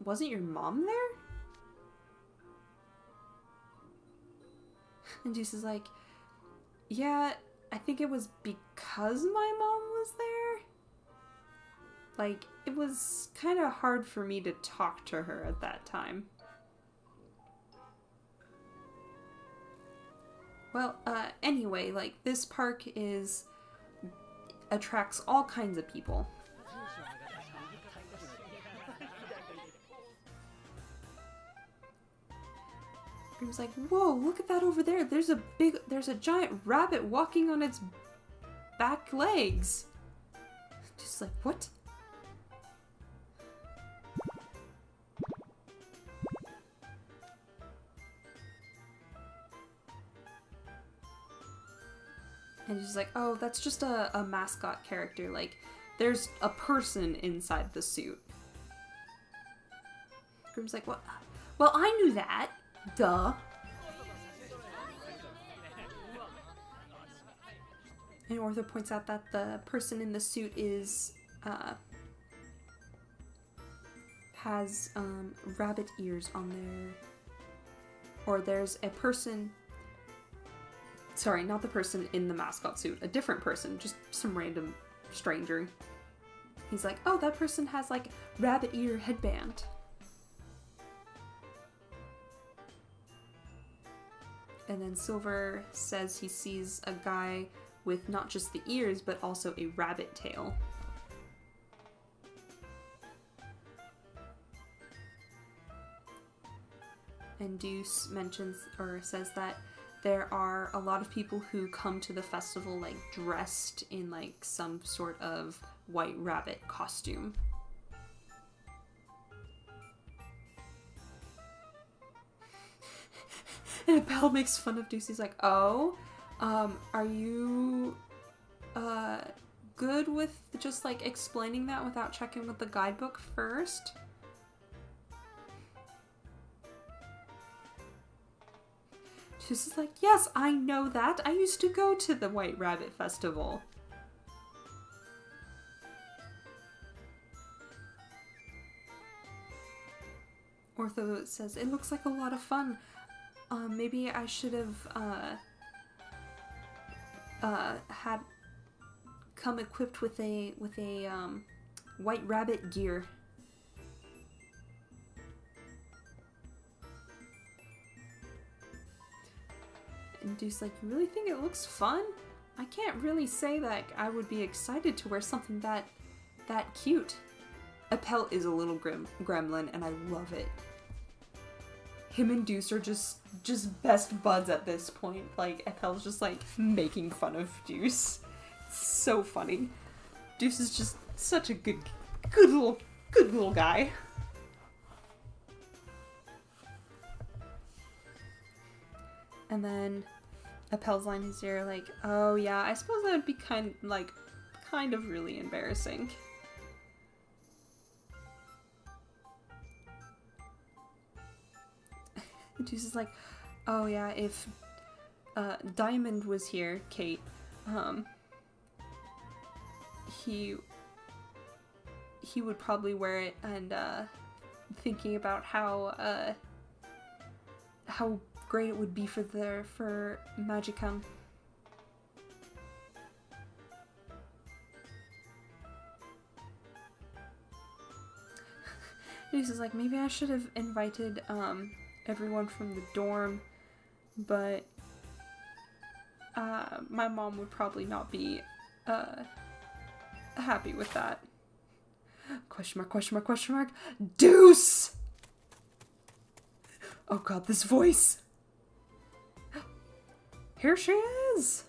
Wasn't your mom there? And Deuce is like, yeah, I think it was because my mom was there. Like, it was kind of hard for me to talk to her at that time. Well, anyway, like, this park attracts all kinds of people. Grim's like, whoa, look at that over there. There's a giant rabbit walking on its back legs. Just like, what? And she's like, oh, that's just a mascot character. Like, there's a person inside the suit. Grim's like, what? Well, I knew that. Duh. And Arthur points out that the person in the suit has rabbit ears on their... Or there's a person... Sorry, not the person in the mascot suit. A different person. Just some random stranger. He's like, oh, that person has, like, rabbit ear headband. And then Silver says he sees a guy with not just the ears, but also a rabbit tail. And Deuce mentions, or says that there are a lot of people who come to the festival, like, dressed in, like, some sort of white rabbit costume. And Belle makes fun of Deuce. He's like, oh, are you, good with just, like, explaining that without checking with the guidebook first? She's just like, yes, I know that. I used to go to the White Rabbit Festival. Ortho says, it looks like a lot of fun. Maybe I should have had come equipped with a white rabbit gear. And Deuce's like, you really think it looks fun? I can't really say that I would be excited to wear something that cute. Appel is a little gremlin, and I love it. Him and Deuce are just best buds at this point. Like, Appel's just like making fun of Deuce. It's so funny. Deuce is just such a good little guy. And then Appel's line is here like, oh yeah, I suppose that would be kind of really embarrassing. Deuce is like, oh yeah, if Diamond was here, Kate, he would probably wear it, and thinking about how great it would be for Magicum. Deuce is like, maybe I should have invited everyone from the dorm, but my mom would probably not be happy with that. Question mark, question mark, question mark. Deuce! Oh god, this voice! Here she is!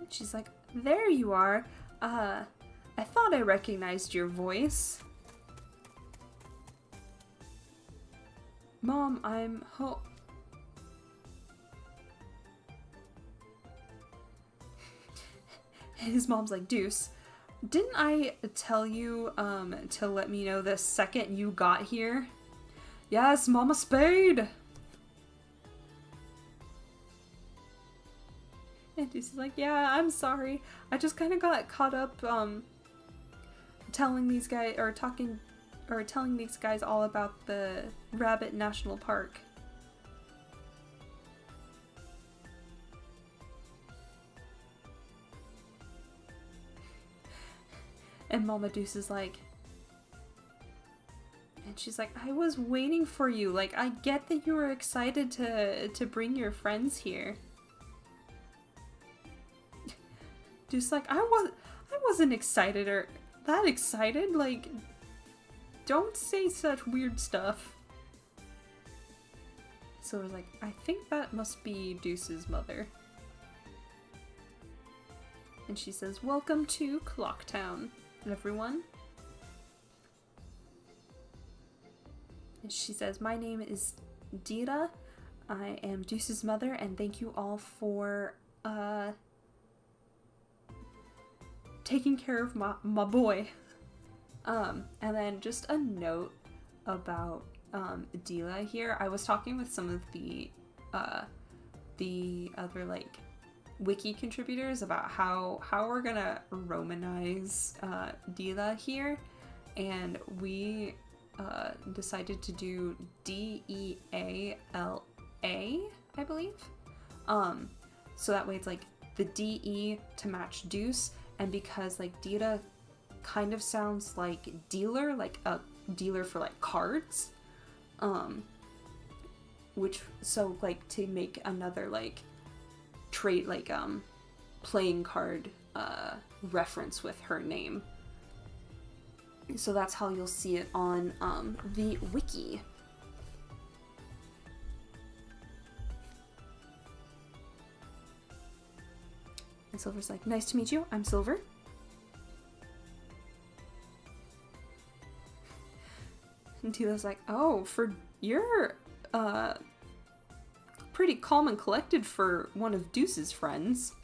She's like, there you are. I thought I recognized your voice. Mom, I'm His mom's like, Deuce, didn't I tell you to let me know the second you got here? Yes, Mama Spade! And Deuce is like, yeah, I'm sorry. I just kind of got caught up telling these guys all about the Rabbit National Park. And Mama Deuce is like, and she's like, I was waiting for you. Like, I get that you were excited to bring your friends here. Deuce like, I wasn't excited or that excited. Like, don't say such weird stuff. Silver's like, I think that must be Deuce's mother. And she says, welcome to Clocktown, everyone. And she says, my name is Dita. I am Deuce's mother, and thank you all for taking care of my boy. And then just a note about Dila here. I was talking with some of the other like wiki contributors about how we're gonna Romanize Dila here, and we decided to do Deala, I believe. So that way it's like the DE to match Deuce, and because like Dita kind of sounds like dealer, like a dealer for like cards, which, so like to make another like trait, like playing card reference with her name. So that's how you'll see it on the wiki. And Silver's like, nice to meet you, I'm Silver. And Tila's like, oh, you're pretty calm and collected for one of Deuce's friends.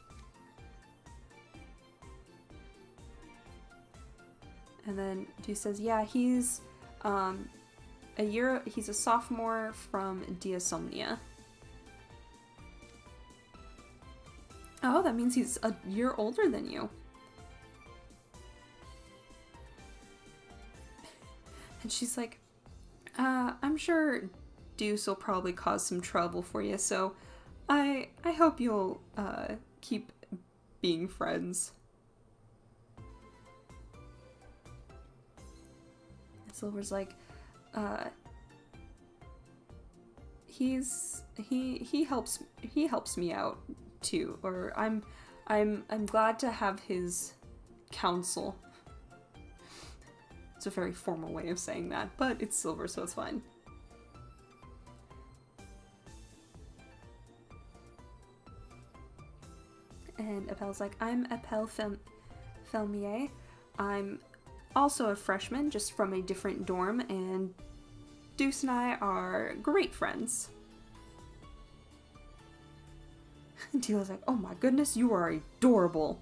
And then Deuce says, yeah, he's he's a sophomore from Diasomnia. Oh, that means he's a year older than you. And she's like, I'm sure Deuce will probably cause some trouble for you, so I hope you'll keep being friends. And Silver's like, he helps me out too, or I'm glad to have his counsel. It's a very formal way of saying that, but it's Silver, so it's fine. And Appel's like, I'm Appel Felmier. I'm also a freshman, just from a different dorm, and Deuce and I are great friends. And Tila's like, oh my goodness, you are adorable.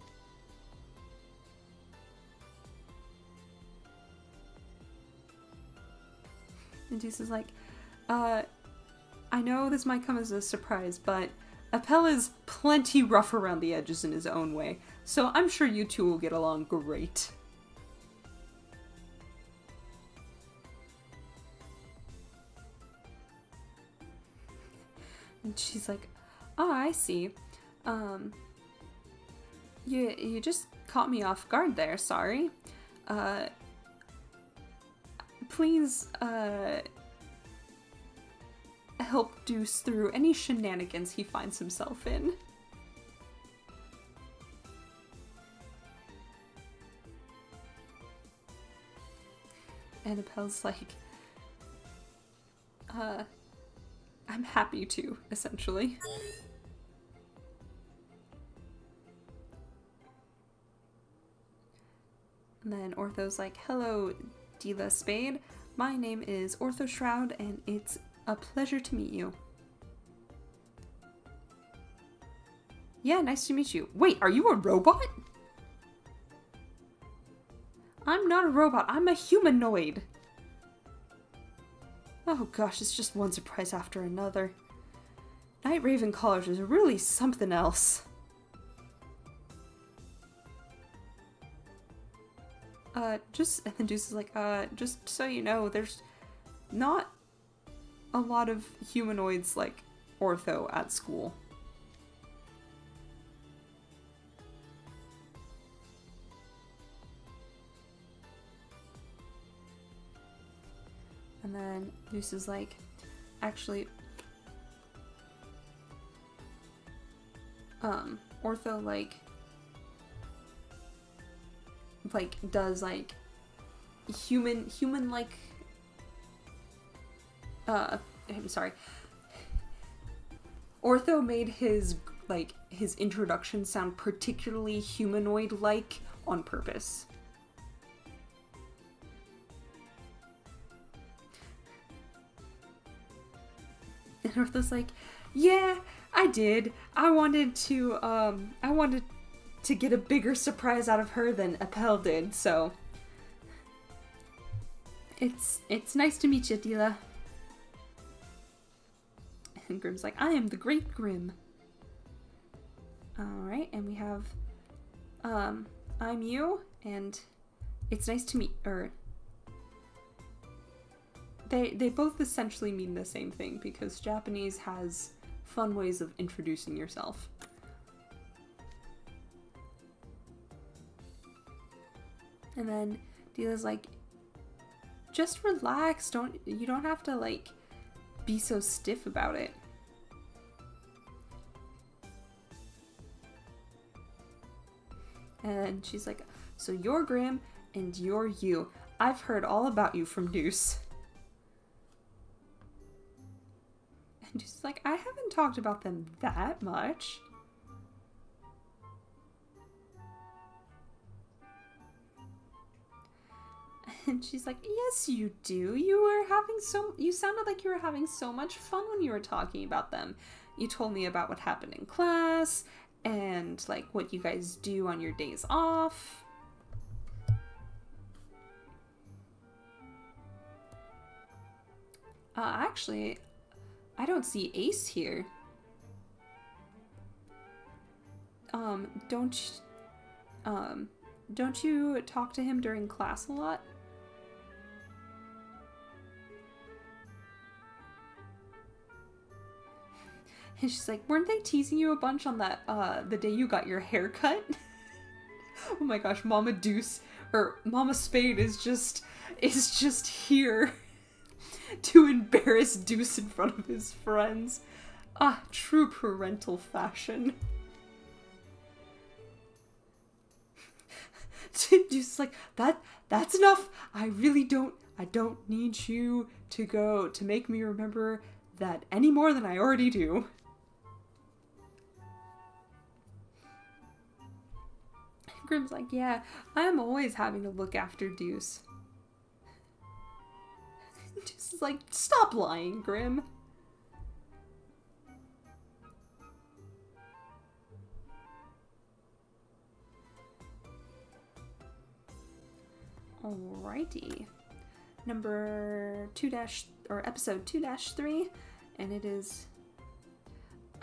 And Deuce is like, I know this might come as a surprise, but Appel is plenty rough around the edges in his own way, so I'm sure you two will get along great. And she's like, oh, I see. You just caught me off guard there, sorry. Please, help Deuce through any shenanigans he finds himself in. And Appel's like, I'm happy to, essentially. And then Ortho's like, hello, Dila Spade. My name is Ortho Shroud, and it's a pleasure to meet you. Yeah, nice to meet you. Wait, are you a robot? I'm not a robot, I'm a humanoid. Oh gosh, it's just one surprise after another. Night Raven College is really something else. And then Deuce is like, just so you know, there's not a lot of humanoids like Ortho at school. And then Deuce is like, actually, Ortho does like human like I'm sorry. Ortho made his introduction sound particularly humanoid like on purpose. And Ortho's like, yeah, I did. I wanted to get a bigger surprise out of her than Appel did, so it's nice to meet you, Dila. And Grimm's like, I am the Great Grimm. Alright, and we have I'm you, and it's nice to meet her. They both essentially mean the same thing, because Japanese has fun ways of introducing yourself. And then Dila's like, just relax, you don't have to like be so stiff about it. And she's like, so you're Grimm and you're you. I've heard all about you from Deuce. And she's like, I haven't talked about them that much. And she's like, yes, you do. You sounded like you were having so much fun when you were talking about them. You told me about what happened in class and like what you guys do on your days off. Actually, I don't see Ace here. Don't you talk to him during class a lot? And she's like, weren't they teasing you a bunch on that, the day you got your hair cut? Oh my gosh, Mama Deuce, or Mama Spade is just here to embarrass Deuce in front of his friends. Ah, true parental fashion. Deuce is like, that's enough. I don't need you to make me remember that any more than I already do. Grimm's like, yeah, I'm always having to look after Deuce. Deuce is like, stop lying, Grimm. Alrighty. Number episode 2-3, and it is,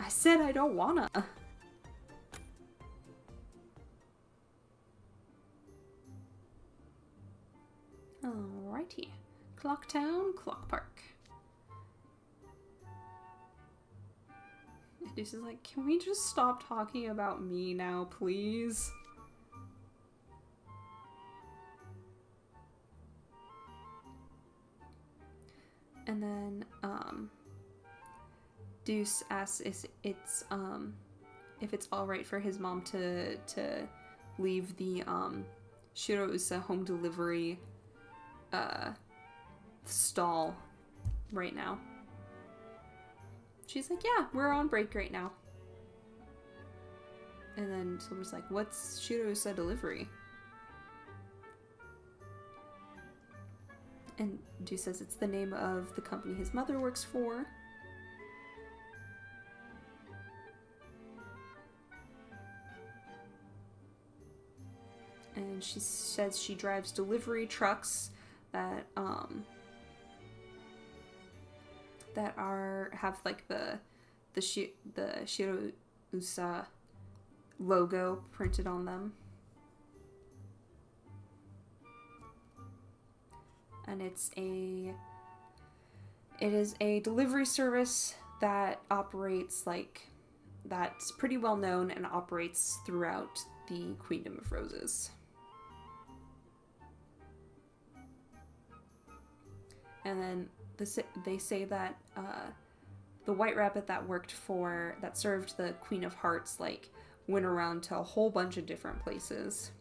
I said I don't wanna. Alrighty. Clock Town, Clock Park. And Deuce is like, can we just stop talking about me now, please? And then, Deuce asks if it's alright for his mom to leave the, Shirausa home delivery stall right now. She's like, yeah, we're on break right now. And then Silver's like, what's Shirausa delivery? And Deuce says it's the name of the company his mother works for. And she says she drives delivery trucks that have like the Shirausa logo printed on them. And it is a delivery service that operates that's pretty well known and operates throughout the Queendom of Roses. And then they say that the White Rabbit that served the Queen of Hearts, went around to a whole bunch of different places.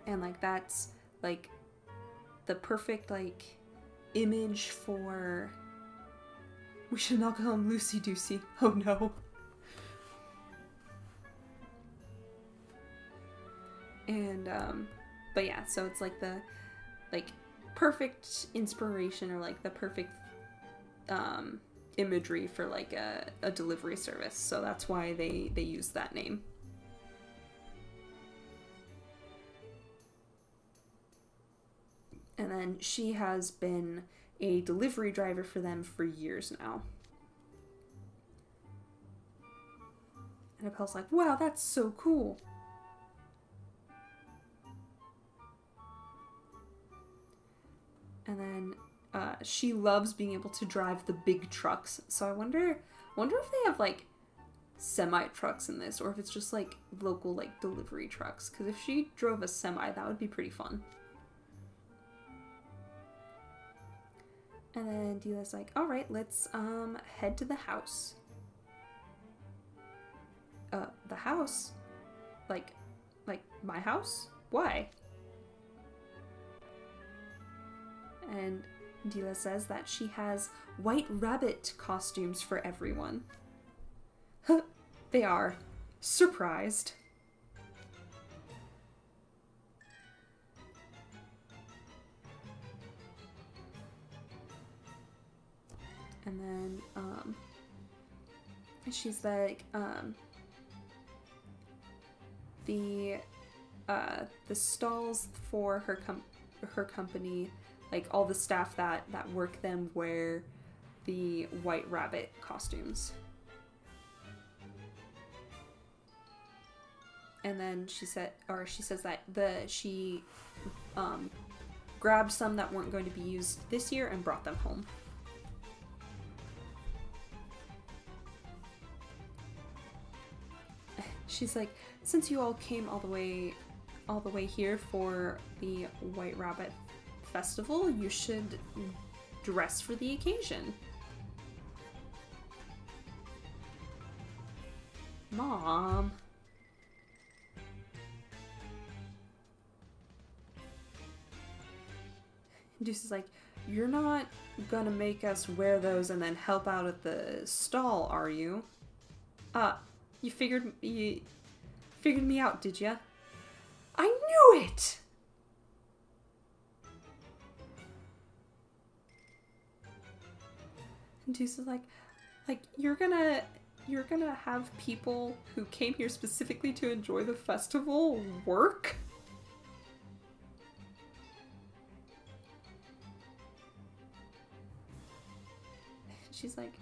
And, that's, the perfect, image for... We should not call him Lucy Deucey. Oh, no. And, but yeah, so it's, the, perfect inspiration or, the perfect, imagery for, a delivery service. So that's why they use that name. And then she has been a delivery driver for them for years now. And Appel's like, wow, that's so cool. And then she loves being able to drive the big trucks. So I wonder if they have semi-trucks in this, or if it's just local delivery trucks. Because if she drove a semi, that would be pretty fun. And then Dila's like, alright, let's head to the house. The house? Like my house? Why? And Dila says that she has White Rabbit costumes for everyone. They are surprised. And then, she's like, the stalls for her company, like all the staff that work them wear the White Rabbit costumes. And then she says that she grabbed some that weren't going to be used this year and brought them home. She's like, since you all came all the way here for the White Rabbit Festival, you should dress for the occasion. Mom. Deuce is like, you're not gonna make us wear those and then help out at the stall, are you? You figured me out, did ya? I knew it! And Deuce is like, you're gonna have people who came here specifically to enjoy the festival work? She's like,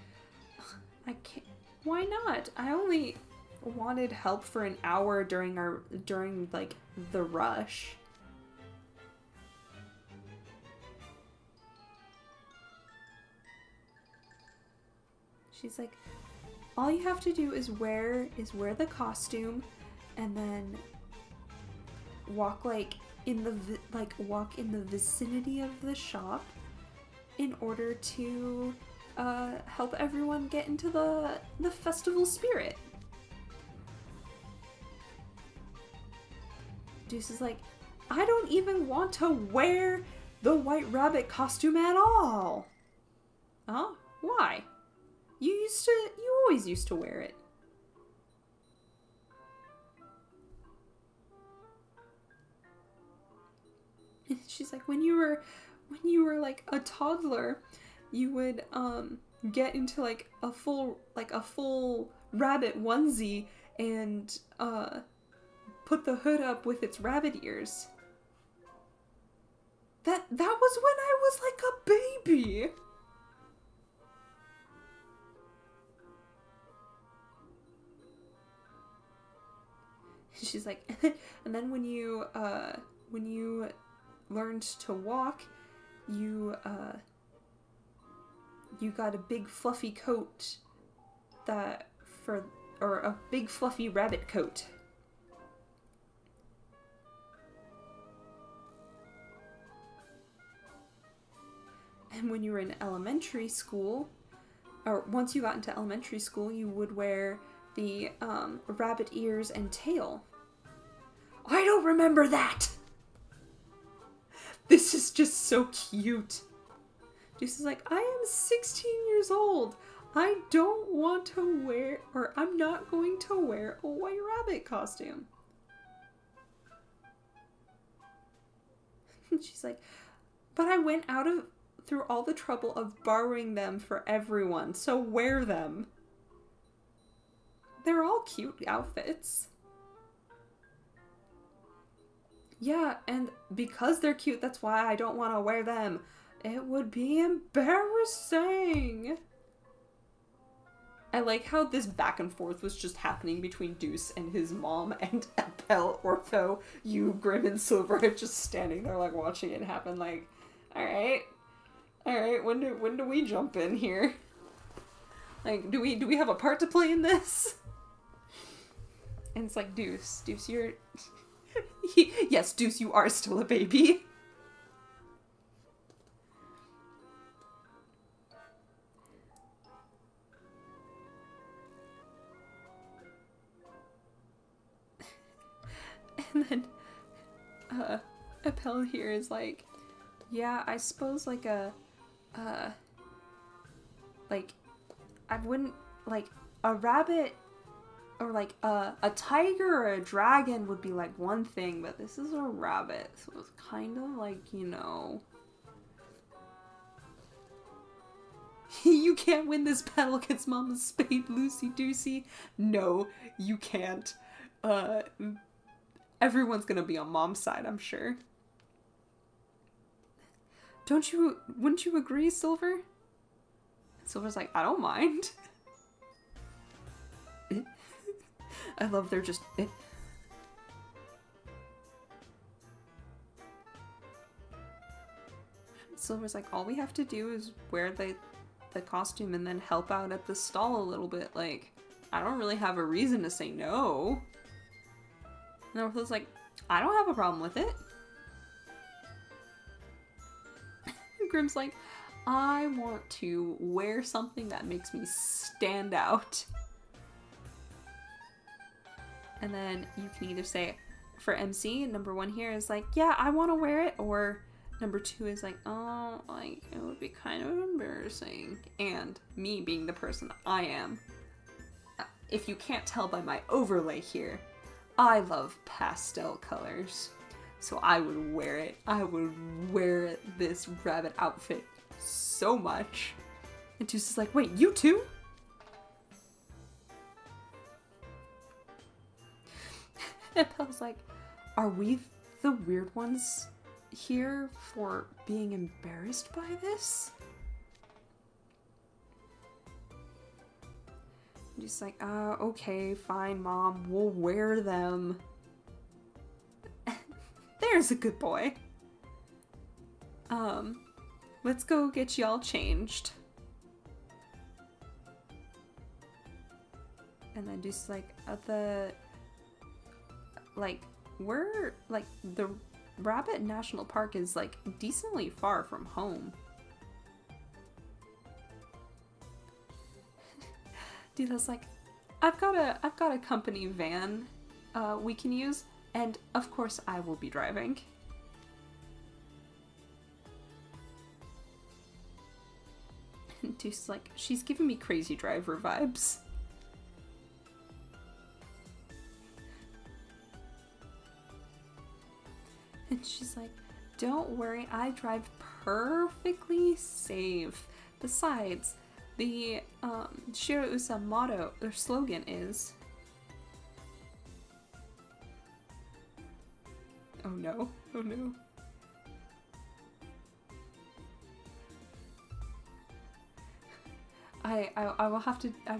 I can't. Why not? I only wanted help for an hour during like the rush. She's like, all you have to do is wear the costume, and then walk in the vicinity of the shop in order to help everyone get into the festival spirit. Deuce is like, I don't even want to wear the White Rabbit costume at all. Huh? Why? You always used to wear it. She's like, when you were like a toddler, you would get into like a full rabbit onesie and put the hood up with its rabbit ears. That was when I was like a baby. She's like, and then when you learned to walk, you got a big fluffy coat or a big fluffy rabbit coat. And when you were in elementary school, or once you got into elementary school, you would wear the rabbit ears and tail. I don't remember that! This is just so cute. Deuce is like, I am 16 years old. I don't want to wear, or I'm not going to wear a White Rabbit costume. She's like, but I went through all the trouble of borrowing them for everyone, so wear them. They're all cute outfits. Yeah, and because they're cute, that's why I don't want to wear them. It would be embarrassing. I like how this back and forth was just happening between Deuce and his mom and Appel, Ortho, you, Grim, and Silver just standing there like watching it happen like, alright, when do we jump in here? Like, do we have a part to play in this? And it's like, Deuce, you're... Yes, Deuce, you are still a baby. And then, Appel here is like, yeah, I suppose like I wouldn't, like, a rabbit or like a tiger or a dragon would be like one thing, but this is a rabbit, so it's kind of like, you know. You can't win this battle against Mama's spade, Lucy Deucey. No, you can't. Everyone's gonna be on Mom's side, I'm sure. wouldn't you agree, Silver? Silver's like, I don't mind. I love they're just... Silver's like, all we have to do is wear the costume and then help out at the stall a little bit. Like, I don't really have a reason to say no. And Orpheus like, I don't have a problem with it. Grimm's like, I want to wear something that makes me stand out. And then you can either say, for MC, number 1 here is like, yeah, I want to wear it, or number 2 is like, oh, like, it would be kind of embarrassing. And me being the person I am, if you can't tell by my overlay here, I love pastel colors. So I would wear it. I would wear this rabbit outfit so much. And Deuce is like, wait, you too? And Belle's like, are we the weird ones here for being embarrassed by this? And Deuce is like, okay, fine, Mom, we'll wear them. There's a good boy. Let's go get y'all changed. And then Deuce is like, we're, like, the Rabbit National Park is, like, decently far from home. Dila's like, I've got a company van, we can use, and of course I will be driving. And Deuce is like, she's giving me Crazy Driver vibes. And she's like, don't worry, I drive perfectly safe. Besides, the Shirausa motto, their slogan is... Oh no, oh no. I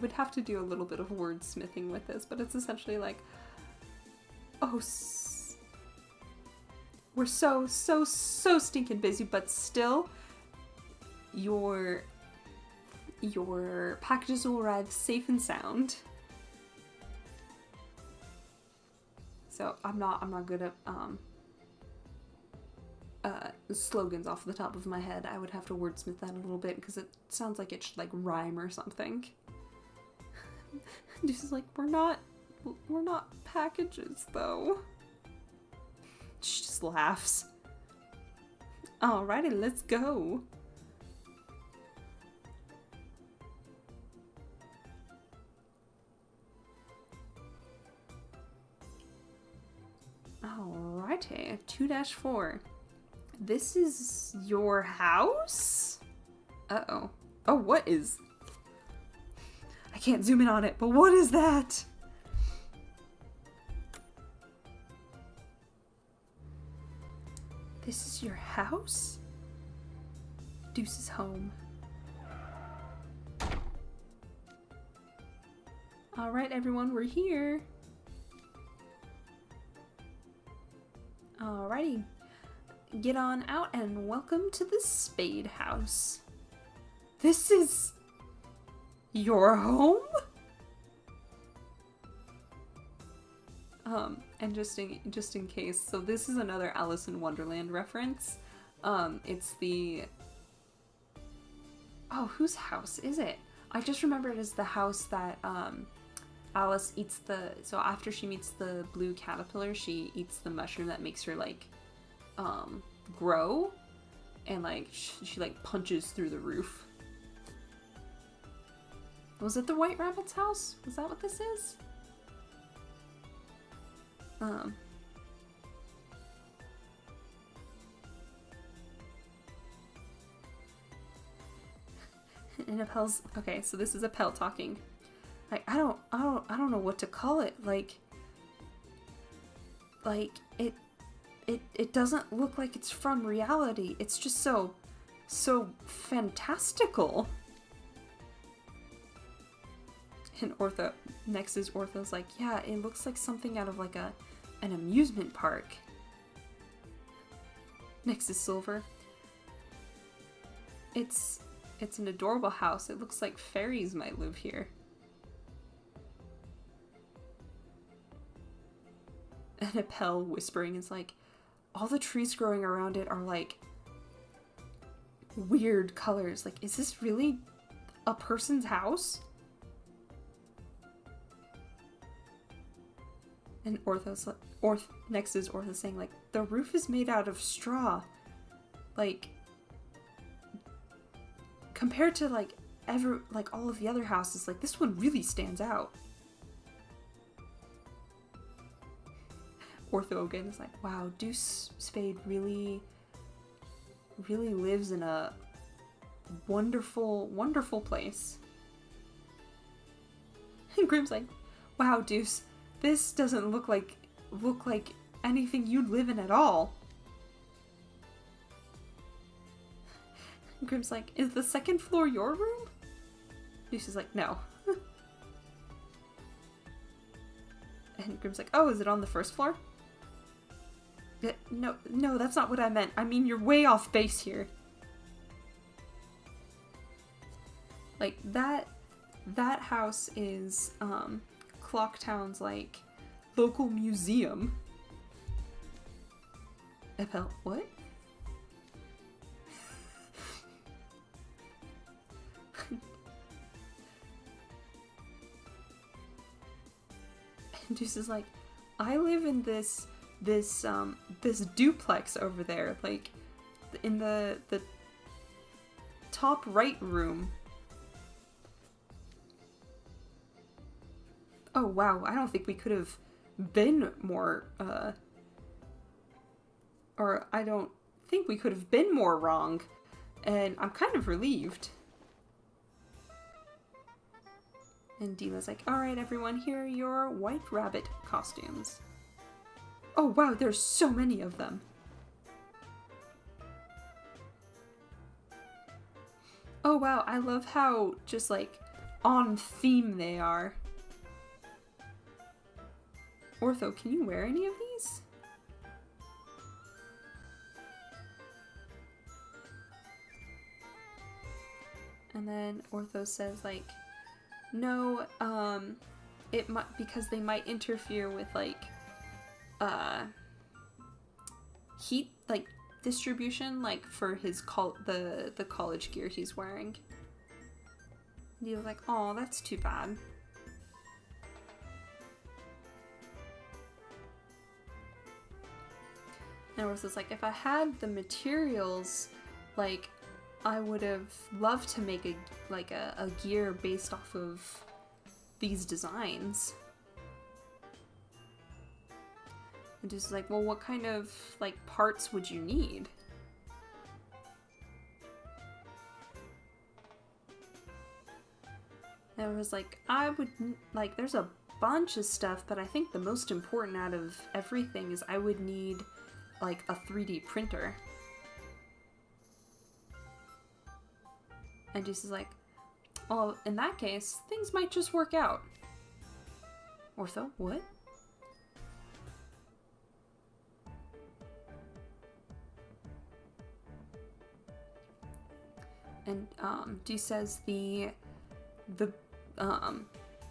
would have to do a little bit of wordsmithing with this, but it's essentially like, oh, we're so stinking busy, but still, your packages will arrive safe and sound. So I'm not good at slogans off the top of my head. I would have to wordsmith that a little bit because it sounds like it should like rhyme or something. Deuce is like, we're not packages though. She just laughs. Alrighty, let's go. Alrighty, 2-4. This is your house? Uh-oh. Oh, what is... I can't zoom in on it, but what is that? This is your house? Deuce's home. Alright, everyone, we're here. Alrighty. Get on out and welcome to the Spade House. This is... your home? And just in case, so this is another Alice in Wonderland reference. It's the... Oh, whose house is it? I just remember it as the house that, Alice eats the... So after she meets the blue caterpillar, she eats the mushroom that makes her, like, grow. And, like, she like, punches through the roof. Was it the White Rabbit's house? Was that what this is? And Appel's... Okay, so this is Appel talking. Like, I don't know what to call it. Like, it doesn't look like it's from reality. It's just so so fantastical. And next is Ortho's like, yeah, it looks like something out of like an amusement park. Next is Silver. It's an adorable house. It looks like fairies might live here. And Appel whispering is like, all the trees growing around it are like weird colors. Like, is this really a person's house? And next is Ortho saying like, the roof is made out of straw. Like, compared to like all of the other houses, like this one really stands out. Ortho again is like, wow, Deuce Spade really lives in a wonderful, wonderful place. And Grimm's like, wow, Deuce, this doesn't look like anything you'd live in at all. And Grimm's like, is the second floor your room? Deuce is like, no. And Grimm's like, oh, is it on the first floor? No, that's not what I meant. I mean, you're way off base here. Like, that house is, Clocktown's, like, local museum. Appel, what? And Deuce is like, I live in this duplex over there, like, in the top right room. Oh wow, I don't think we could have been more, or I don't think we could have been more wrong, and I'm kind of relieved. And Dila's like, alright everyone, here are your White Rabbit costumes. Oh wow, there's so many of them. Oh wow, I love how just like on theme they are. Ortho, can you wear any of these? And then Ortho says like, no, it might, because they might interfere with like heat like distribution, like for his the college gear he's wearing. And he was like, oh, that's too bad. And Ortho's like, if I had the materials, like, I would have loved to make a gear based off of these designs. And just like, well, what kind of like parts would you need? And I was like, I would like, there's a bunch of stuff, but I think the most important out of everything is I would need like a 3D printer. And Deuce is like, well, in that case, things might just work out. Ortho, what? And Deuce says the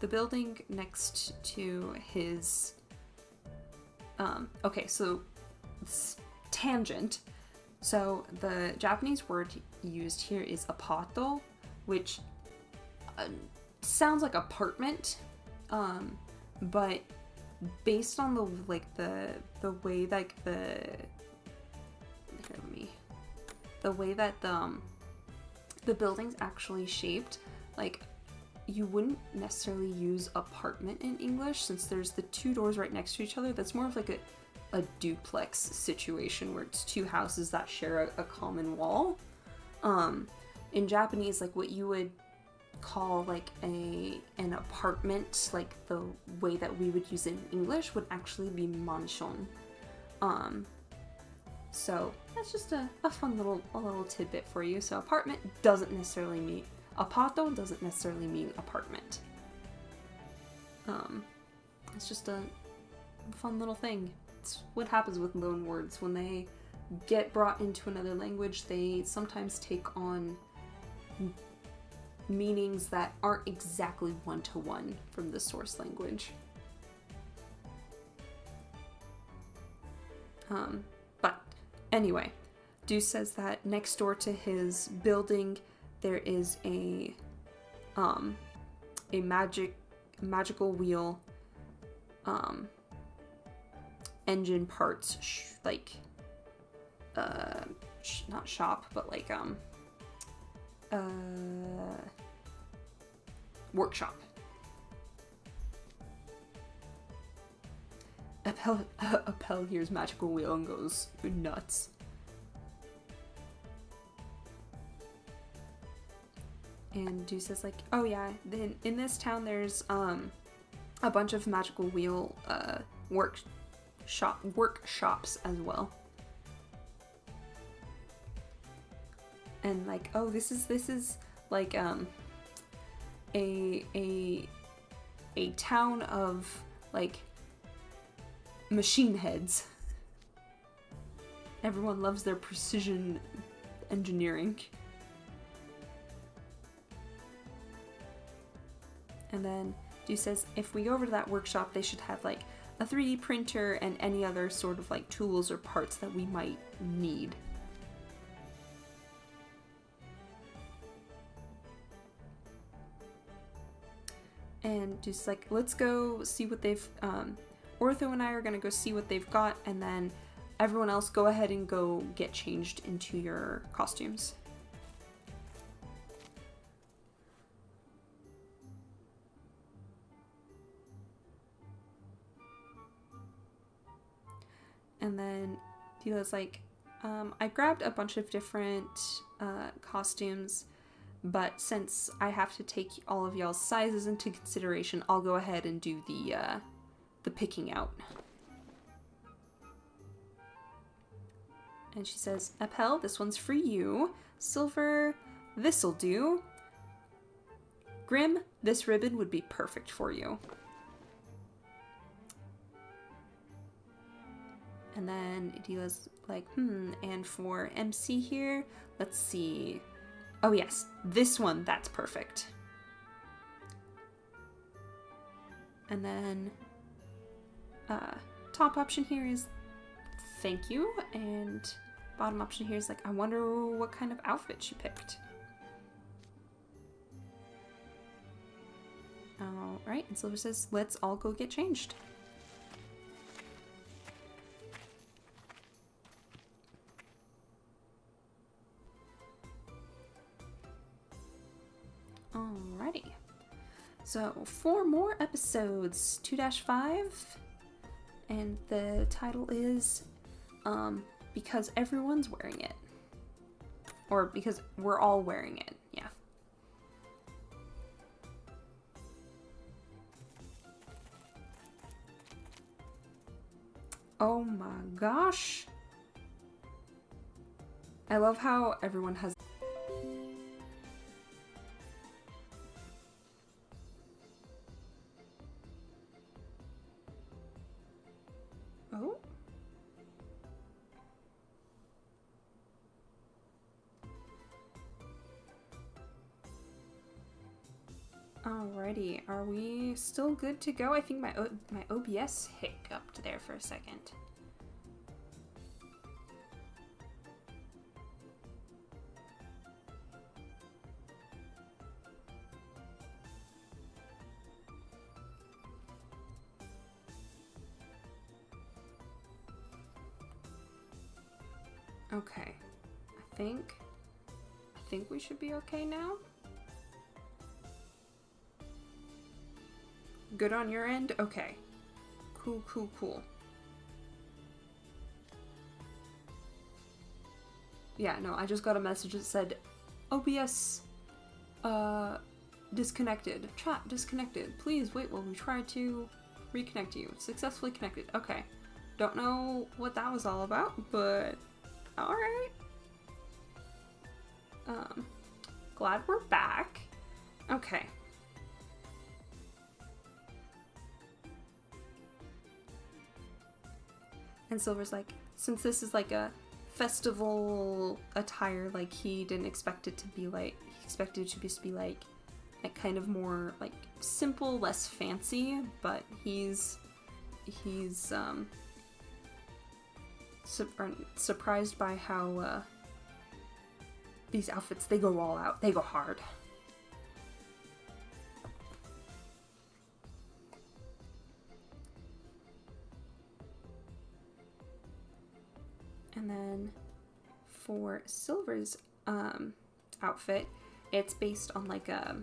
building next to his okay, so tangent. So the Japanese word used here is apato, which sounds like apartment, but based on the way like the way that the building's actually shaped, like you wouldn't necessarily use apartment in English since there's the two doors right next to each other. That's more of like a duplex situation where it's two houses that share a common wall. In Japanese, like what you would call like an apartment, like the way that we would use it in English, would actually be mansion. So that's just a fun little tidbit for you. So apartment doesn't necessarily mean apato doesn't necessarily mean apartment. It's just a fun little thing. It's what happens with loan words when they get brought into another language. They sometimes take on meanings that aren't exactly one-to-one from the source language. But anyway, Deuce says that next door to his building there is a magical wheel engine parts not shop, but like workshop. Appel hears magical wheel and goes nuts. And Deuce says like, oh yeah, then in this town there's a bunch of magical wheel workshops as well. And like, oh, this is like a town of like machine heads. Everyone loves their precision engineering. And then Deuce says if we go over to that workshop, they should have like a 3D printer and any other sort of like tools or parts that we might need. And just like, let's go see what they've, Ortho and I are gonna go see what they've got, and then everyone else go ahead and go get changed into your costumes. And then Dila's like, I grabbed a bunch of different costumes, but since I have to take all of y'all's sizes into consideration, I'll go ahead and do the picking out. And she says, Appel, this one's for you. Silver, this'll do. Grim, this ribbon would be perfect for you. And then Adila's like, and for MC here, let's see. Oh yes, this one, that's perfect. And then top option here is thank you, and bottom option here is like, I wonder what kind of outfit she picked. Alright, and Silver says, let's all go get changed. Alrighty. So, 4 more episodes, 2-5, and the title is, Because Everyone's Wearing It. Or because we're all wearing it, yeah. Oh my gosh. I love how everyone has Oh. Alrighty, are we still good to go? I think my OBS hiccuped there for a second. Okay, I think we should be okay now. Good on your end? Okay. Cool, cool, cool. Yeah, no, I just got a message that said, OBS, disconnected. Chat disconnected. Please wait while we try to reconnect you. Successfully connected. Okay. Don't know what that was all about, but Alright. Glad we're back. Okay. And Silver's like, since this is like a festival attire, like he didn't expect it to be like, he expected it to just be like kind of more like simple, less fancy, but he's surprised by how these outfits, they go all out, they go hard. And then for Silver's outfit, it's based on like a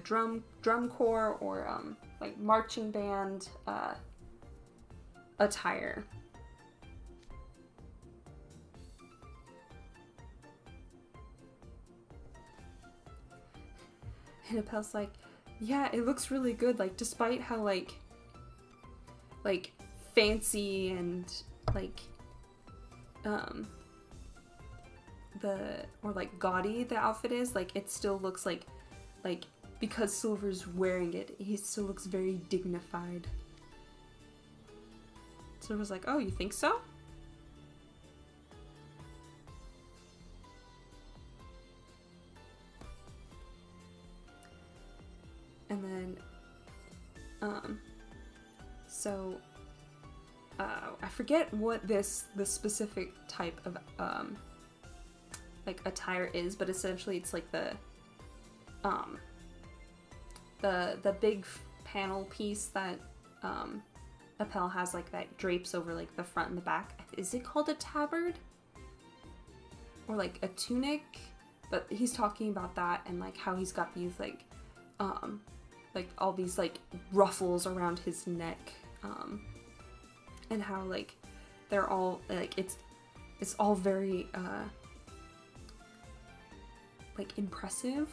drum corps or like marching band attire. And Appel's like, yeah, it looks really good, like despite how like fancy and like like gaudy the outfit is, like it still looks like because Silver's wearing it, he still looks very dignified. Silver's like, oh, you think so? And then I forget what the specific type of like attire is, but essentially it's like the big panel piece that Appel has, like that drapes over like the front and the back. Is it called a tabard? Or like a tunic? But he's talking about that and like how he's got these like all these like ruffles around his neck, and how like they're all like it's all very like impressive.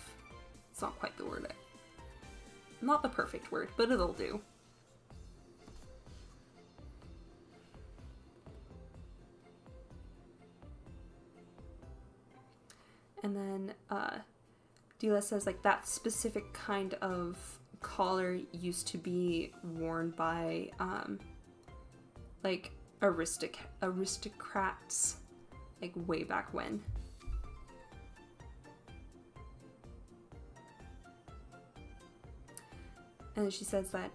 It's not quite the word. Not the perfect word, but it'll do. And then Dila says like that specific kind of collar used to be worn by like aristocrats, like way back when. And she says that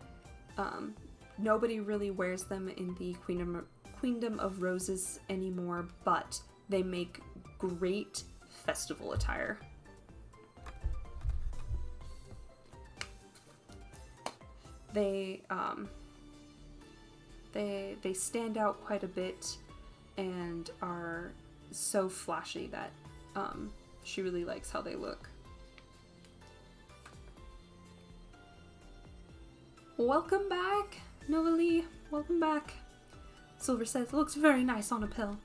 nobody really wears them in the Queendom of Roses anymore, but they make great festival attire. They stand out quite a bit and are so flashy that she really likes how they look. Welcome back, Novalie. Welcome back. Silver says, it looks very nice on Appel.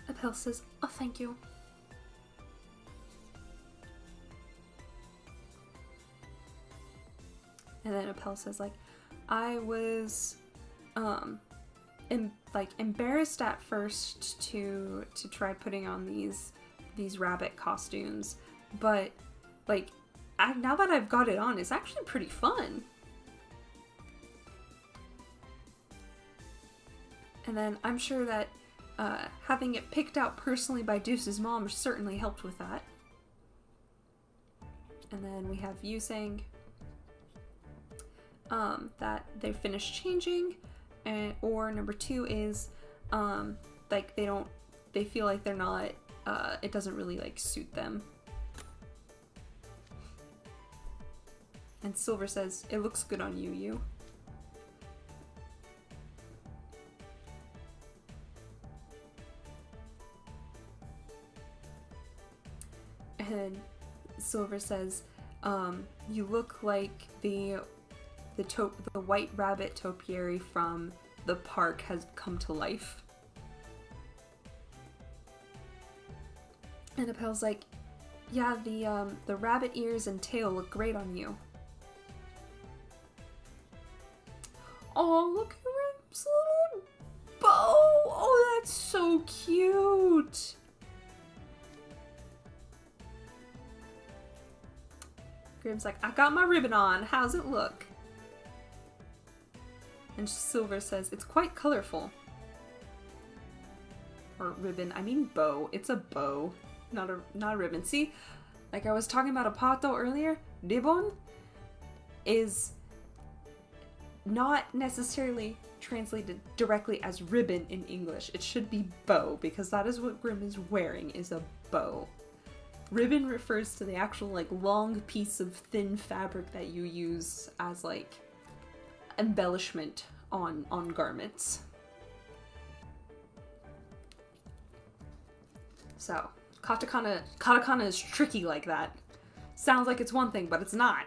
Appel says, oh, thank you. And then Appel says, like, I was, embarrassed at first to try putting on these rabbit costumes, but, like, now that I've got it on, it's actually pretty fun. And then I'm sure that having it picked out personally by Deuce's mom certainly helped with that. And then we have Yu saying that they finished changing, or number 2 is like they feel like they're not, it doesn't really like suit them. And Silver says, it looks good on you, Yu. And Silver says, you look like the white rabbit topiary from the park has come to life. And Appel's like, yeah, the rabbit ears and tail look great on you. Oh, look at his little so cute! Grimm's like, I got my ribbon on. How's it look? And Silver says, it's quite colorful. Or ribbon. I mean bow. It's a bow, not a ribbon. See, like I was talking about a pato earlier, ribbon is not necessarily translated directly as ribbon in English. It should be bow, because that is what Grimm is wearing, is a bow. Ribbon refers to the actual like long piece of thin fabric that you use as like embellishment on garments. So, katakana is tricky like that. Sounds like it's one thing, but it's not.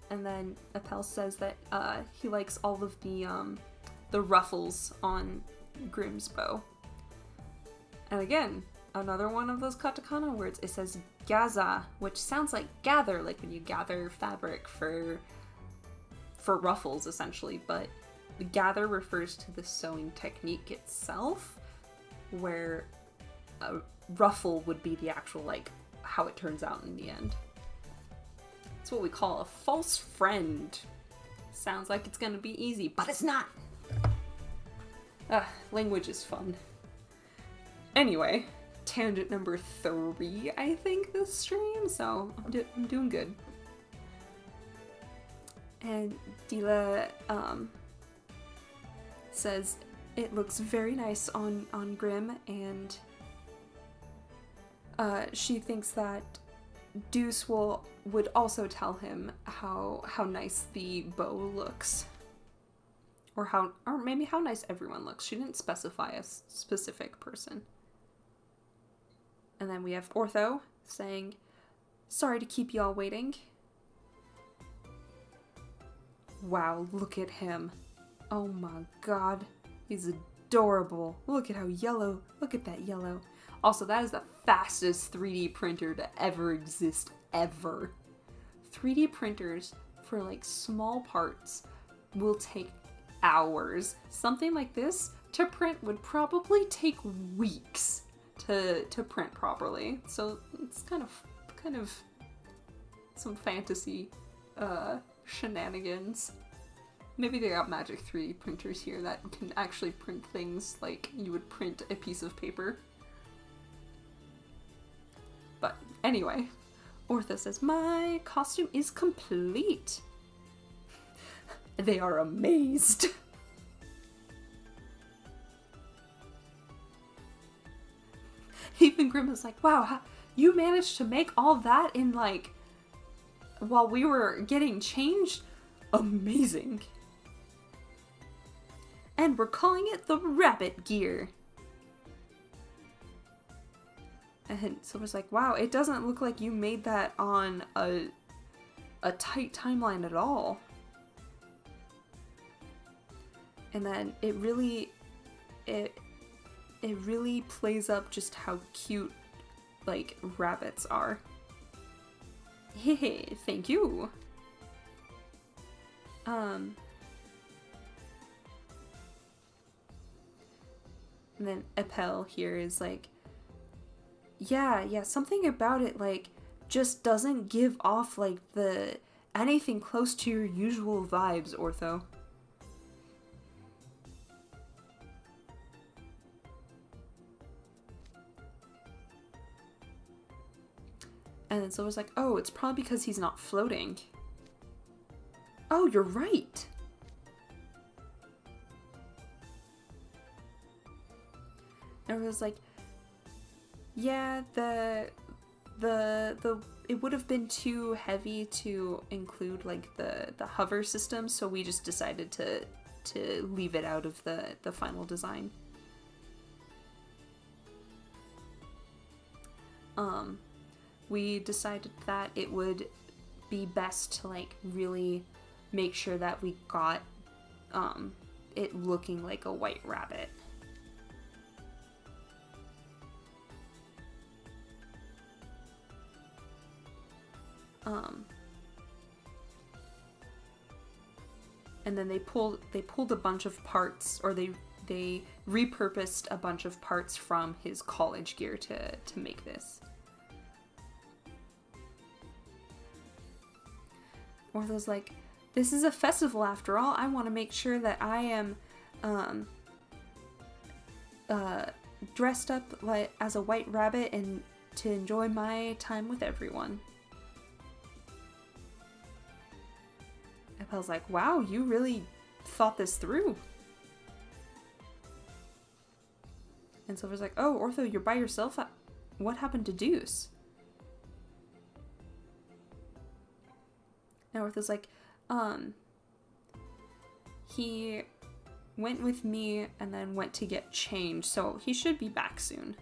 And then Appel says that he likes all of the ruffles on Grimm's bow. And again, another one of those katakana words. It says gaza, which sounds like gather, like when you gather fabric for ruffles, essentially. But the gather refers to the sewing technique itself, where a ruffle would be the actual, like, how it turns out in the end. It's what we call a false friend. Sounds like it's gonna be easy, but it's not! Language is fun. Anyway, tangent number 3, I think, this stream, so I'm doing good. And Dila says it looks very nice on Grimm, and she thinks that Deuce would also tell him how nice the bow looks. Or maybe how nice everyone looks. She didn't specify a specific person. And then we have Ortho saying, sorry to keep y'all waiting. Wow, look at him. Oh my god. He's adorable. Look at how yellow. Look at that yellow. Also, that is the fastest 3D printer to ever exist, ever. 3D printers for like small parts will take hours. Something like this to print would probably take weeks to print properly. So it's kind of some fantasy shenanigans. Maybe they got magic 3D printers here that can actually print things like you would print a piece of paper. But anyway, Ortho says, my costume is complete. They are amazed. Even Grimm is like, wow, you managed to make all that in like, while we were getting changed? Amazing. And we're calling it the rabbit gear. And Silver's like, wow, it doesn't look like you made that on a tight timeline at all. And then it really plays up just how cute, like, rabbits are. Hey, thank you. And then Appel here is like, yeah, something about it, like, just doesn't give off, like, anything close to your usual vibes, Ortho. And then Silver's like, oh, it's probably because he's not floating. Oh, you're right! And it was like, yeah, it would have been too heavy to include like the hover system, so we just decided to leave it out of the final design. We decided that it would be best to like really make sure that we got it looking like a white rabbit. and then they pulled a bunch of parts, or they repurposed a bunch of parts from his college gear to make this. Ortho's like, this is a festival after all. I want to make sure that I am dressed up like as a white rabbit and to enjoy my time with everyone. Appel's like, wow, you really thought this through. And Silver's like, oh, Ortho, you're by yourself? What happened to Deuce? And Ortho's like, he went with me and then went to get changed, so he should be back soon.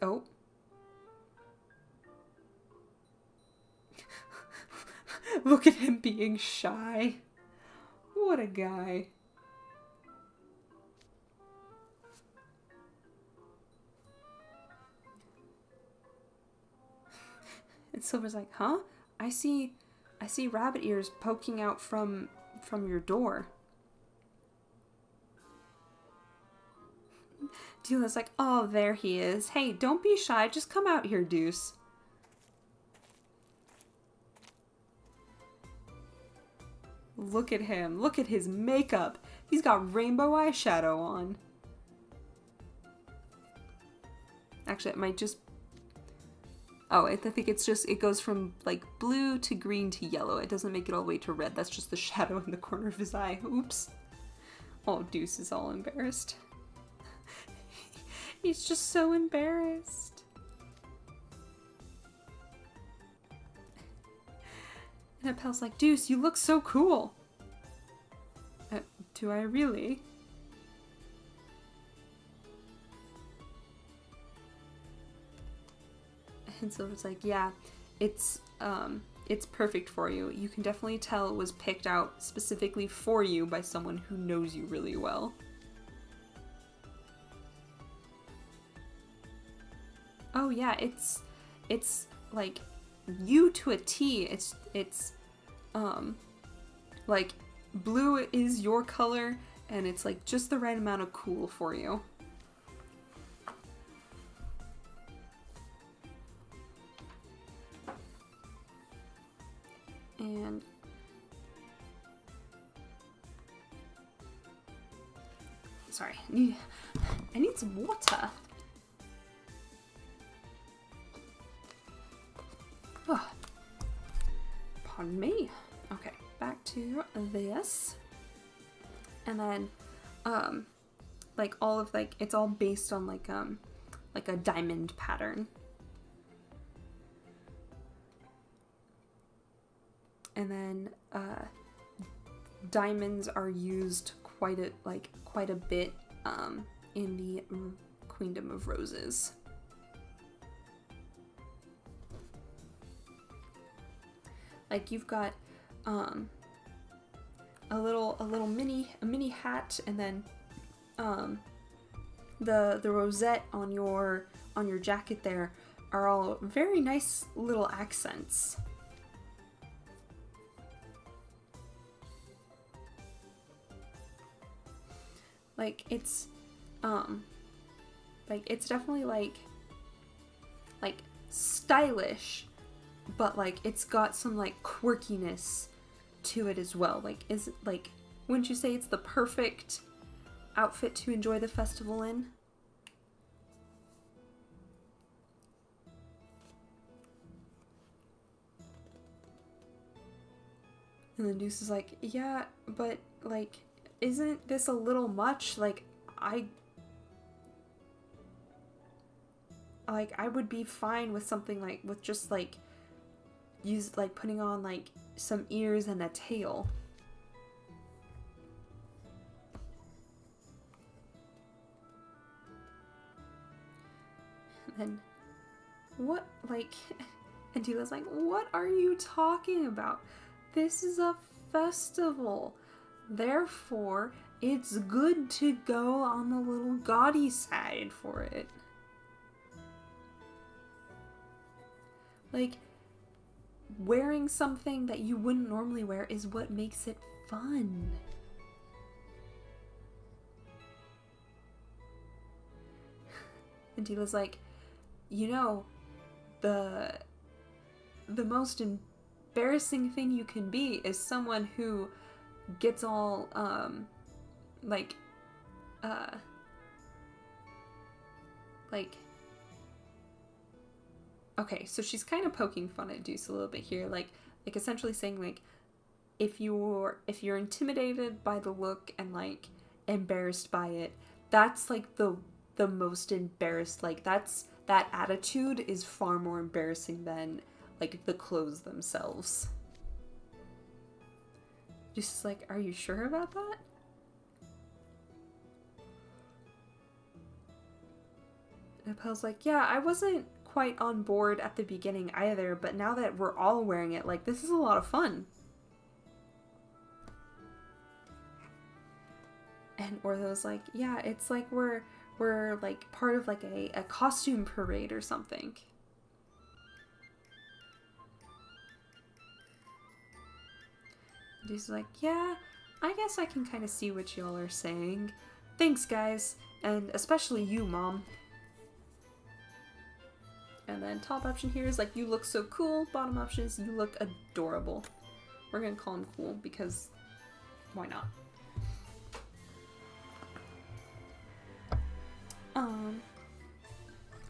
Oh. Look at him being shy. What a guy. And Silver's like, huh? I see rabbit ears poking out from your door. Deela's like, oh, there he is. Hey, don't be shy. Just come out here, Deuce. Look at him. Look at his makeup. He's got rainbow eyeshadow on. Actually, it might just... Oh, I think it's just... It goes from, like, blue to green to yellow. It doesn't make it all the way to red. That's just the shadow in the corner of his eye. Oops. Oh, Deuce is all embarrassed. He's just so embarrassed. And Appel's like, Deuce, you look so cool. Do I really? And Silver's like, yeah, it's perfect for you. You can definitely tell it was picked out specifically for you by someone who knows you really well. Oh yeah, it's like you to a T. It's like blue is your color and it's like just the right amount of cool for you. And sorry, I need some water. Oh, pardon me. Okay, back to this. And then, like all of like, it's all based on like a diamond pattern. And then, diamonds are used quite a bit, in the Queendom of Roses. Like you've got a little mini hat, and then the rosette on your jacket there are all very nice little accents. Like it's definitely like stylish, but like it's got some like quirkiness to it as well. Like, is it like, wouldn't you say it's the perfect outfit to enjoy the festival in? And then Deuce is like, yeah, but like, isn't this a little much? Like, I would be fine with something like, with just like, putting on like some ears and a tail. And then, what, like, and Tila's like, what are you talking about? This is a festival. Therefore, it's good to go on the little gaudy side for it. Like, wearing something that you wouldn't normally wear is what makes it fun. And Tila's like, you know, the most embarrassing thing you can be is someone who gets all, like, okay, so she's kind of poking fun at Deuce a little bit here, like essentially saying, like, if you're intimidated by the look and, like, embarrassed by it, that's, like, the most embarrassed, like, that attitude is far more embarrassing than, like, the clothes themselves. Just like, are you sure about that? And Appel's like, yeah, I wasn't quite on board at the beginning either, but now that we're all wearing it, like, this is a lot of fun. And Ortho's like, yeah, it's like we're like part of like a costume parade or something. Deuce is like, yeah, I guess I can kind of see what y'all are saying. Thanks, guys, and especially you, Mom. And then top option here is like, you look so cool. Bottom option is, you look adorable. We're gonna call him cool because why not?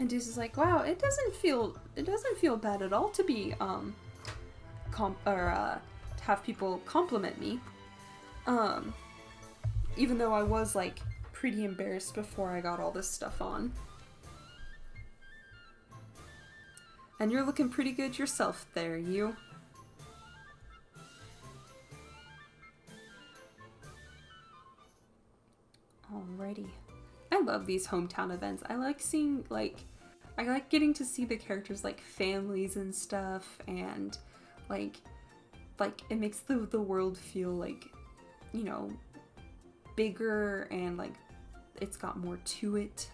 And Deuce is like, wow, it doesn't feel bad at all to be to have people compliment me. Even though I was, like, pretty embarrassed before I got all this stuff on. And you're looking pretty good yourself there, you. Alrighty. I love these hometown events. I like seeing, like, I like getting to see the characters, like, families and stuff, and, like, it makes the world feel, like, you know, bigger, and, like, it's got more to it.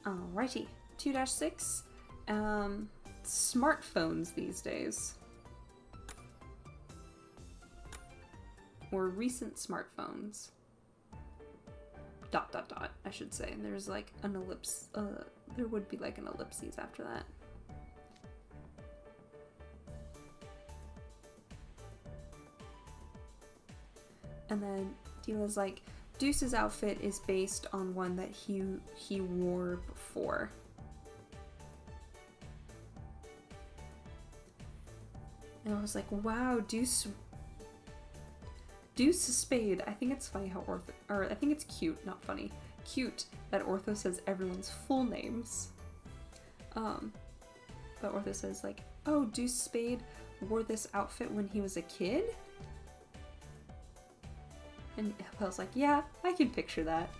Alrighty. 2-6. Smartphones these days. Or recent smartphones. ... I should say. And there's like an ellipse, there would be like an ellipses after that. And then Tila's like, Deuce's outfit is based on one that he wore before. And I was like, wow, Deuce Spade. I think it's funny how I think it's cute, not funny. Cute that Ortho says everyone's full names. But Ortho says like, oh, Deuce Spade wore this outfit when he was a kid? And Appel's like, yeah, I can picture that.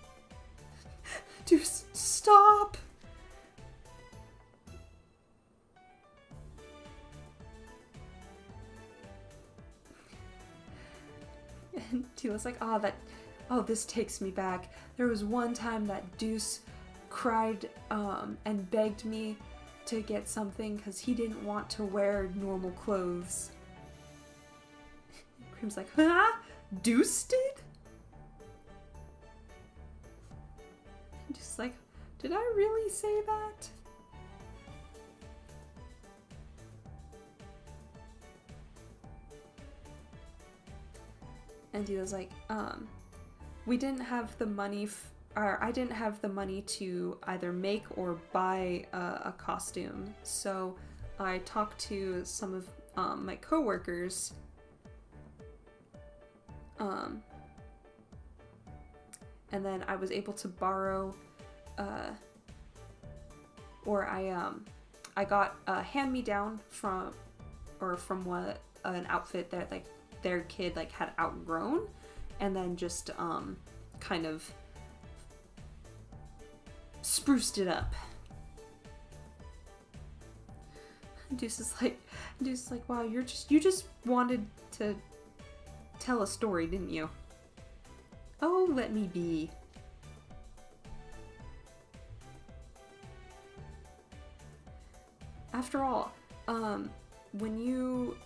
Deuce, stop! And Tila's like, oh, this takes me back. There was one time that Deuce cried and begged me to get something because he didn't want to wear normal clothes. Cream's like, huh? Deuce did? And just like, did I really say that? And he was like, we didn't have the money, or I didn't have the money to either make or buy a costume. So I talked to some of my coworkers, and then I was able to borrow, or I got a hand-me-down from what an outfit that like their kid like had outgrown, and then just kind of spruced it up. Deuce is like, wow, you just wanted to tell a story, didn't you? Oh, let me be. After all, when you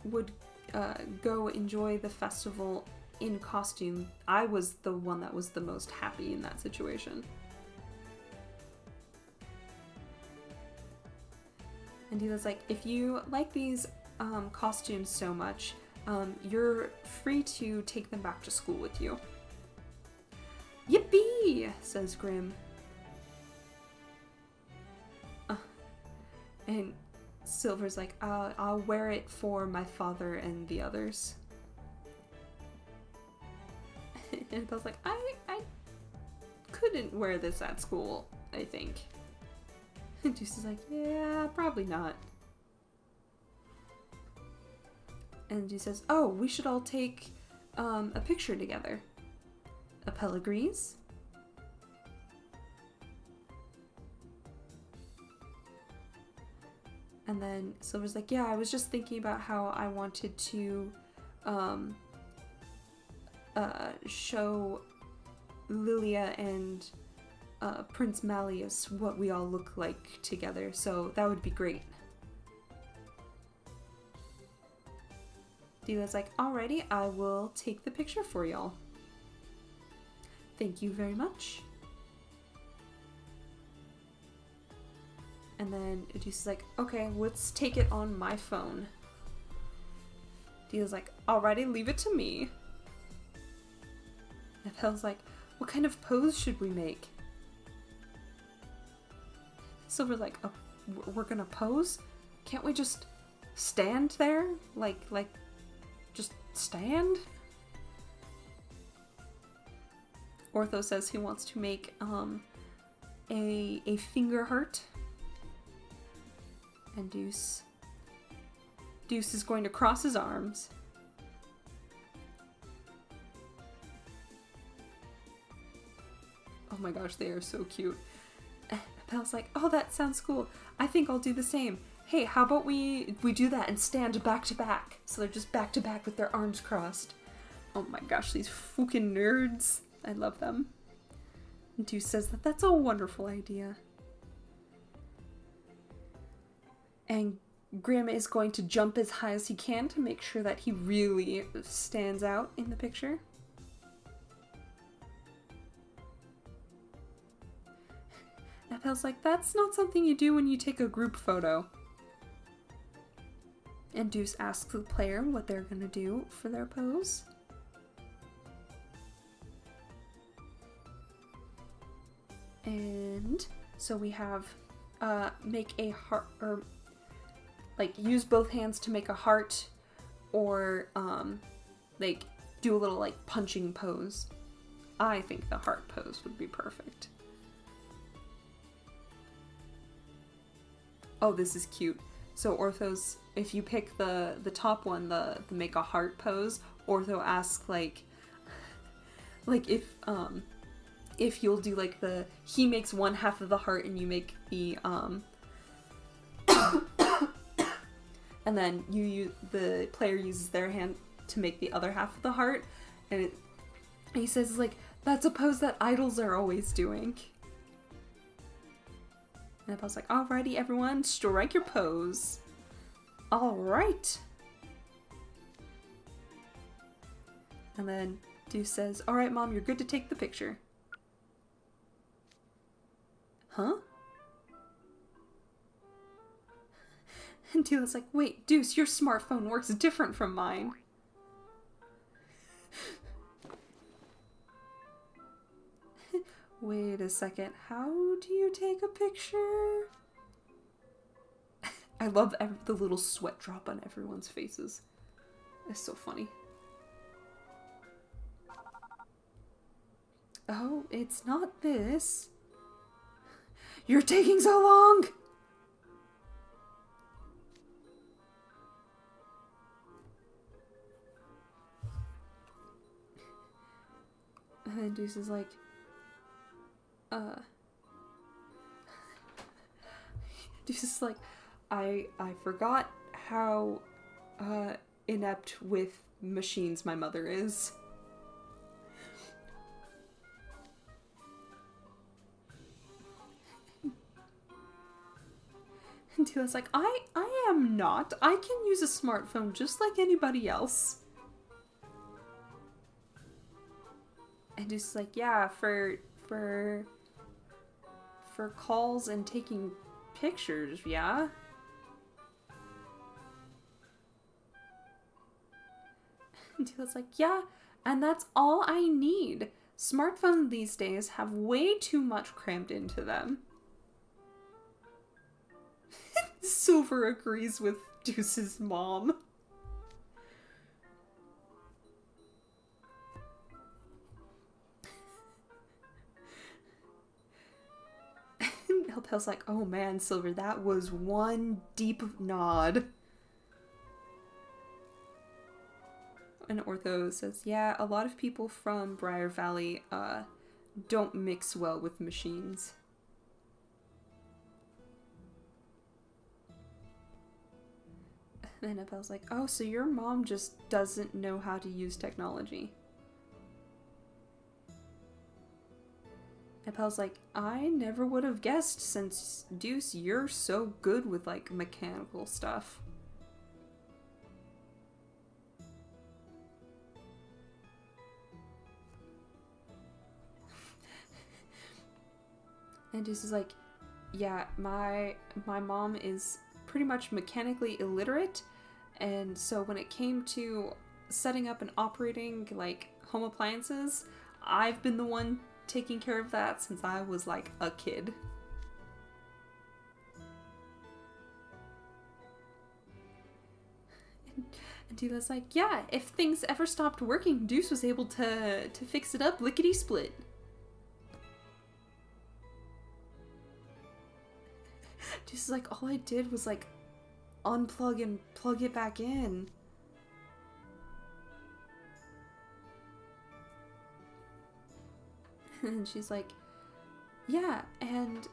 would go enjoy the festival in costume, I was the one that was the most happy in that situation. And he was like, if you like these costumes so much, you're free to take them back to school with you. Yippee! Says Grim. And Silver's like, I'll wear it for my father and the others. And Belle's like, I couldn't wear this at school, I think. And Deuce is like, yeah, probably not. And he says, oh, we should all take a picture together. Appel agrees. And then Silver's like, yeah, I was just thinking about how I wanted to show Lilia and Prince Malleus what we all look like together, so that would be great. Dila's like, alrighty, I will take the picture for y'all. Thank you very much. And then Deuce is like, okay, let's take it on my phone. Dila's like, alrighty, leave it to me. And Belle's like, what kind of pose should we make? Silver's like, oh, we're gonna pose? Can't we just stand there? Like, just stand? Ortho says he wants to make, a finger heart. And Deuce is going to cross his arms. Oh my gosh, they are so cute. Belle's like, oh, that sounds cool. I think I'll do the same. Hey, how about we do that and stand back to back? So they're just back to back with their arms crossed. Oh my gosh, these fucking nerds. I love them. And Deuce says that that's a wonderful idea. And Grim is going to jump as high as he can to make sure that he really stands out in the picture. Appel's like, that's not something you do when you take a group photo. And Deuce asks the player what they're gonna do for their pose. And so we have make a heart, or like use both hands to make a heart, or like do a little like punching pose. I think the heart pose would be perfect. Oh, this is cute. So Ortho's, if you pick the top one, the make a heart pose, Ortho asks like if you'll do like he makes one half of the heart and you make the and then the player uses their hand to make the other half of the heart, and he says like, that's a pose that idols are always doing. And I was like, alrighty everyone, strike your pose. Alright. And then Deuce says, alright mom, you're good to take the picture. Huh? And Dila's like, wait, Deuce, your smartphone works different from mine. Wait a second, how do you take a picture? I love the little sweat drop on everyone's faces. It's so funny. Oh, it's not this. You're taking so long! And then Deuce is like, Deuce is like, I forgot how inept with machines my mother is. And Tila's like, I am not. I can use a smartphone just like anybody else. And Deuce is like, yeah, for calls and taking pictures, yeah? And Tila's like, yeah, and that's all I need. Smartphones these days have way too much crammed into them. Silver agrees with Deuce's mom. Helpel's like, oh man, Silver, that was one deep nod. And Ortho says, yeah, a lot of people from Briar Valley don't mix well with machines. And Appel's like, oh, so your mom just doesn't know how to use technology. Appel's like, I never would have guessed since, Deuce, you're so good with, like, mechanical stuff. And Deuce is like, yeah, my mom is pretty much mechanically illiterate, and so when it came to setting up and operating, like, home appliances, I've been the one taking care of that since I was, like, a kid. And Tila's like, yeah, if things ever stopped working, Deuce was able to fix it up lickety-split. Deuce is like, all I did was, like, unplug and plug it back in. And she's like, yeah, and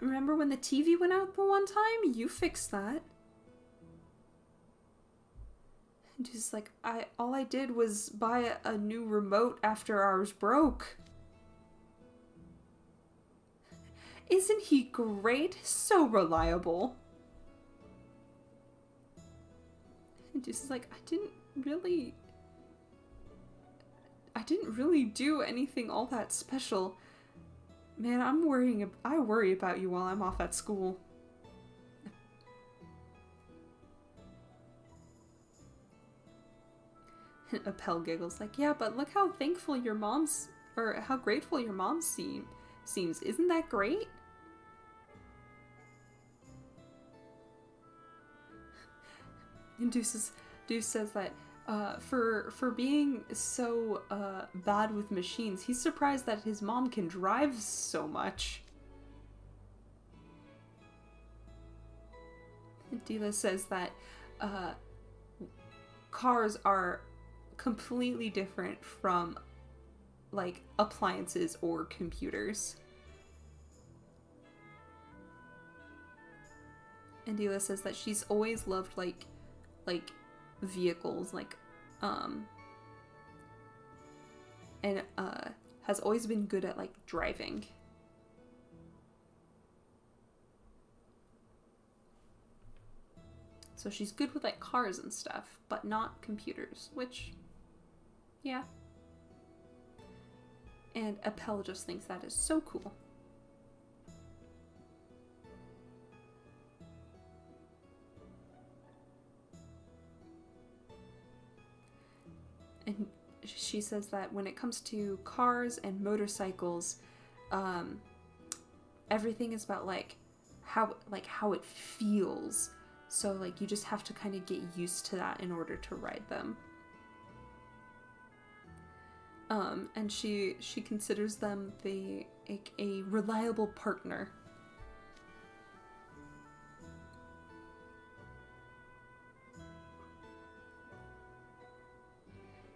remember when the TV went out the one time? You fixed that. And she's like, all I did was buy a new remote after ours broke. Isn't he great? So reliable. And Deuce is like, I didn't really do anything all that special. Man, I worry about you while I'm off at school. And Appel giggles like, yeah, but look how thankful your mom's, or how grateful your mom seems. Isn't that great? And Deuce says that for being so bad with machines, he's surprised that his mom can drive so much. And Dila says that cars are completely different from, like, appliances or computers. And Dila says that she's always loved, like vehicles, like, and has always been good at, like, driving. So she's good with, like, cars and stuff, but not computers, which, yeah. And Appel just thinks that is so cool. And she says that when it comes to cars and motorcycles, everything is about, like, how it feels. So, like, you just have to kind of get used to that in order to ride them. And she considers them a reliable partner.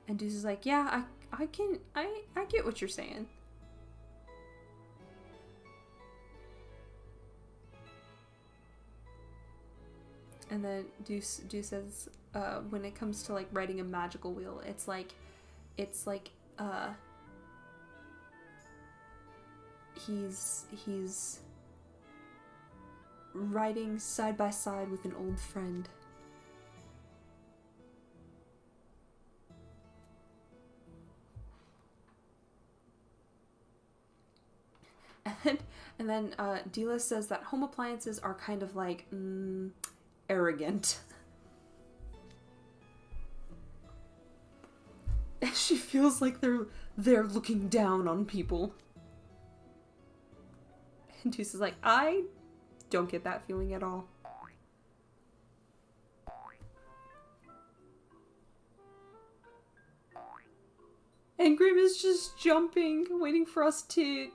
And Deuce is like, yeah, I get what you're saying. And then Deuce says, when it comes to, like, riding a magical wheel, it's like riding side by side with an old friend. And then Dila says that home appliances are kind of like arrogant. She feels like they're looking down on people. And Deuce is like, I don't get that feeling at all. And Grim is just jumping, waiting for us to...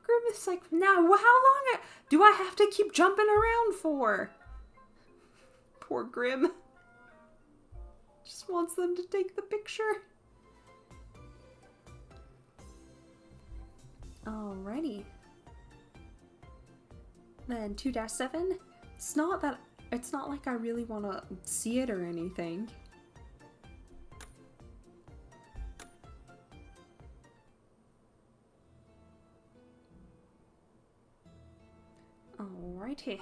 Grim is like, now, how long do I have to keep jumping around for? Poor Grim. Just wants them to take the picture. Alrighty. Then 2-7. It's not like I really want to see it or anything. Alrighty.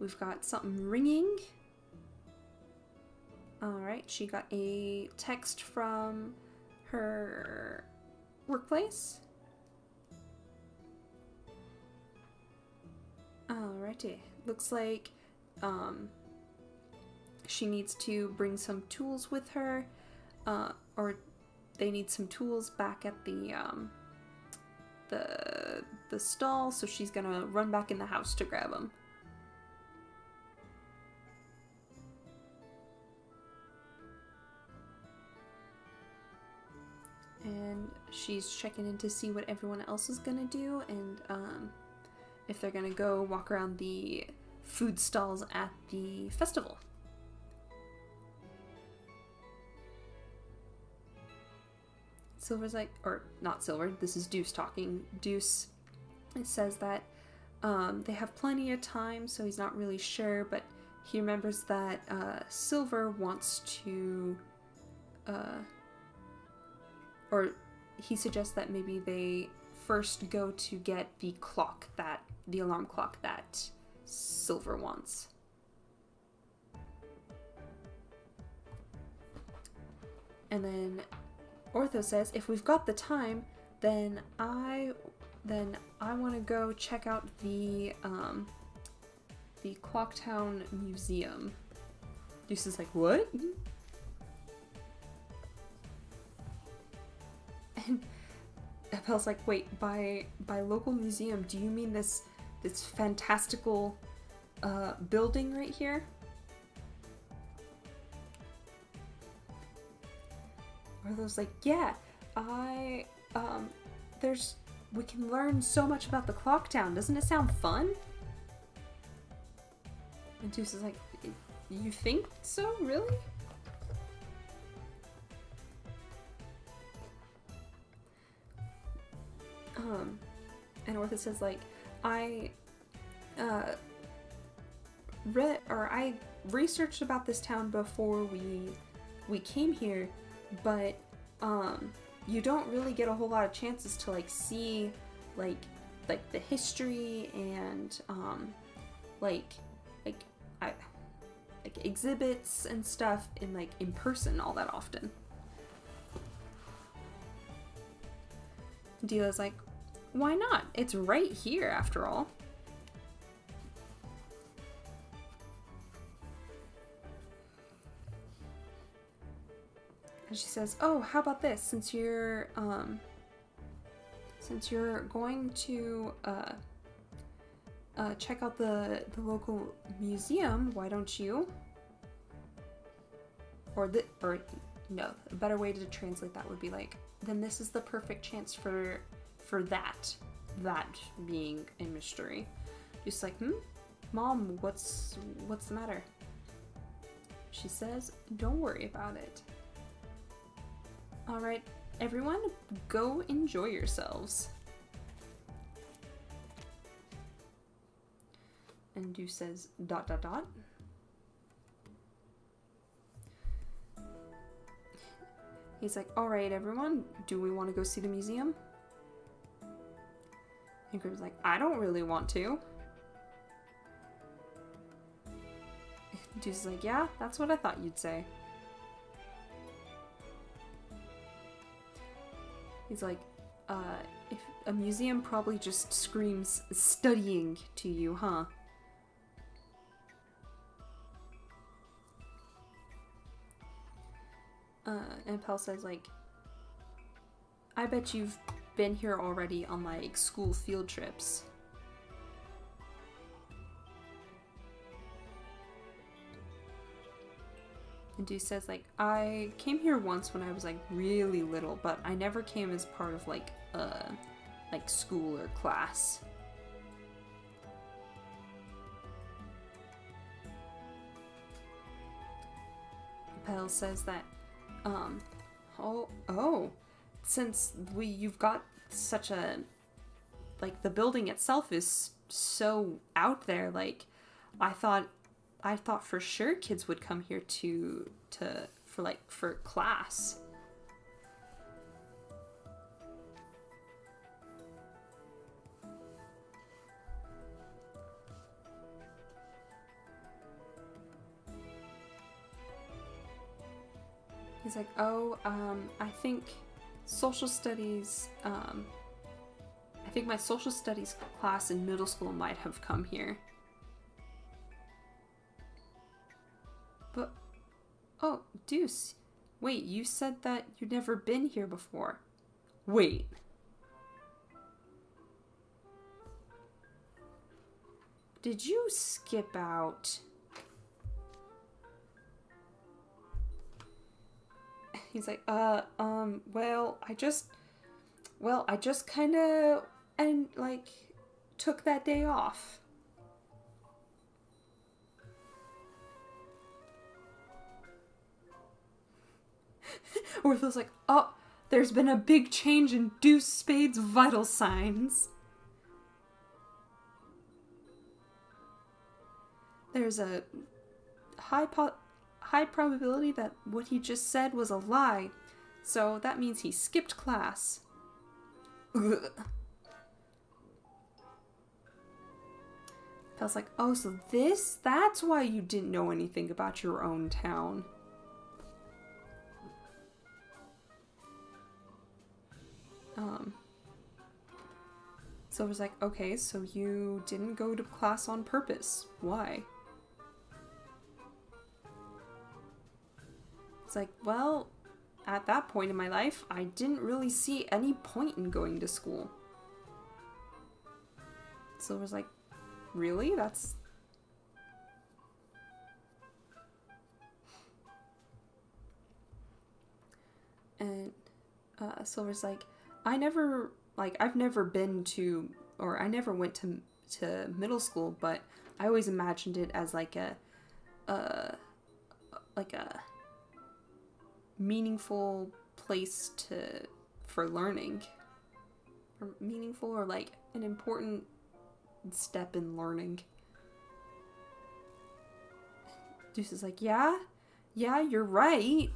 We've got something ringing. Alright, she got a text from her workplace. Alrighty. Looks like she needs to bring some tools with her, or they need some tools back at the stall, so she's gonna run back in the house to grab them. And she's checking in to see what everyone else is gonna do, and if they're gonna go walk around the food stalls at the festival. Silver's like, or not Silver, this is Deuce talking. Deuce, it says that they have plenty of time, so he's not really sure, but he remembers that Silver wants to, or he suggests that maybe they first go to get the alarm clock that Silver wants. And then Ortho says, if we've got the time, then I want to go check out the Clocktown Museum. Deuce is like, what? And Appel's like, wait, by local museum, do you mean this fantastical building right here? Ortho's like, yeah, we can learn so much about the Clocktown. Doesn't it sound fun? And Deuce is like, you think so, really? And Ortho says, like, I researched about this town before we came here, but you don't really get a whole lot of chances to like see like the history and like exhibits and stuff in person all that often. Dila's like, why not? It's right here after all. And she says, oh, how about this? Since you're going to check out the local museum, why don't you? Or no, a better way to translate that would be like, then this is the perfect chance for that being a mystery. Just like, Mom, what's the matter? She says, don't worry about it. Alright, everyone, go enjoy yourselves. And Deuce says, ... He's like, alright, everyone, do we want to go see the museum? And Grim's like, I don't really want to. Deuce is like, yeah, that's what I thought you'd say. He's like, if a museum probably just screams studying to you, huh? And Pell says, like, I bet you've been here already on, like, school field trips. And Deuce says, like, I came here once when I was, like, really little, but I never came as part of, like school or class. Pell says that, since you've got such a, like, the building itself is so out there, like, I thought for sure kids would come here for class. He's like, I think social studies, I think my social studies class in middle school might have come here. But, oh, Deuce, wait, you said that you'd never been here before. Wait. Did you skip out? He's like, well, I just kind of, and, like, took that day off. Ortho's like, oh, there's been a big change in Deuce Spade's vital signs. There's a high probability that what he just said was a lie, so that means he skipped class. Ugh. Pell's like, oh, so that's why you didn't know anything about your own town. Silver's like, okay, so you didn't go to class on purpose. Why? It's like, well, at that point in my life, I didn't really see any point in going to school. Silver's like, really? That's... And Silver's like, I've never been to, or I never went to middle school, but I always imagined it as like a meaningful place for learning, or meaningful, or like an important step in learning. Deuce is like, yeah, you're right.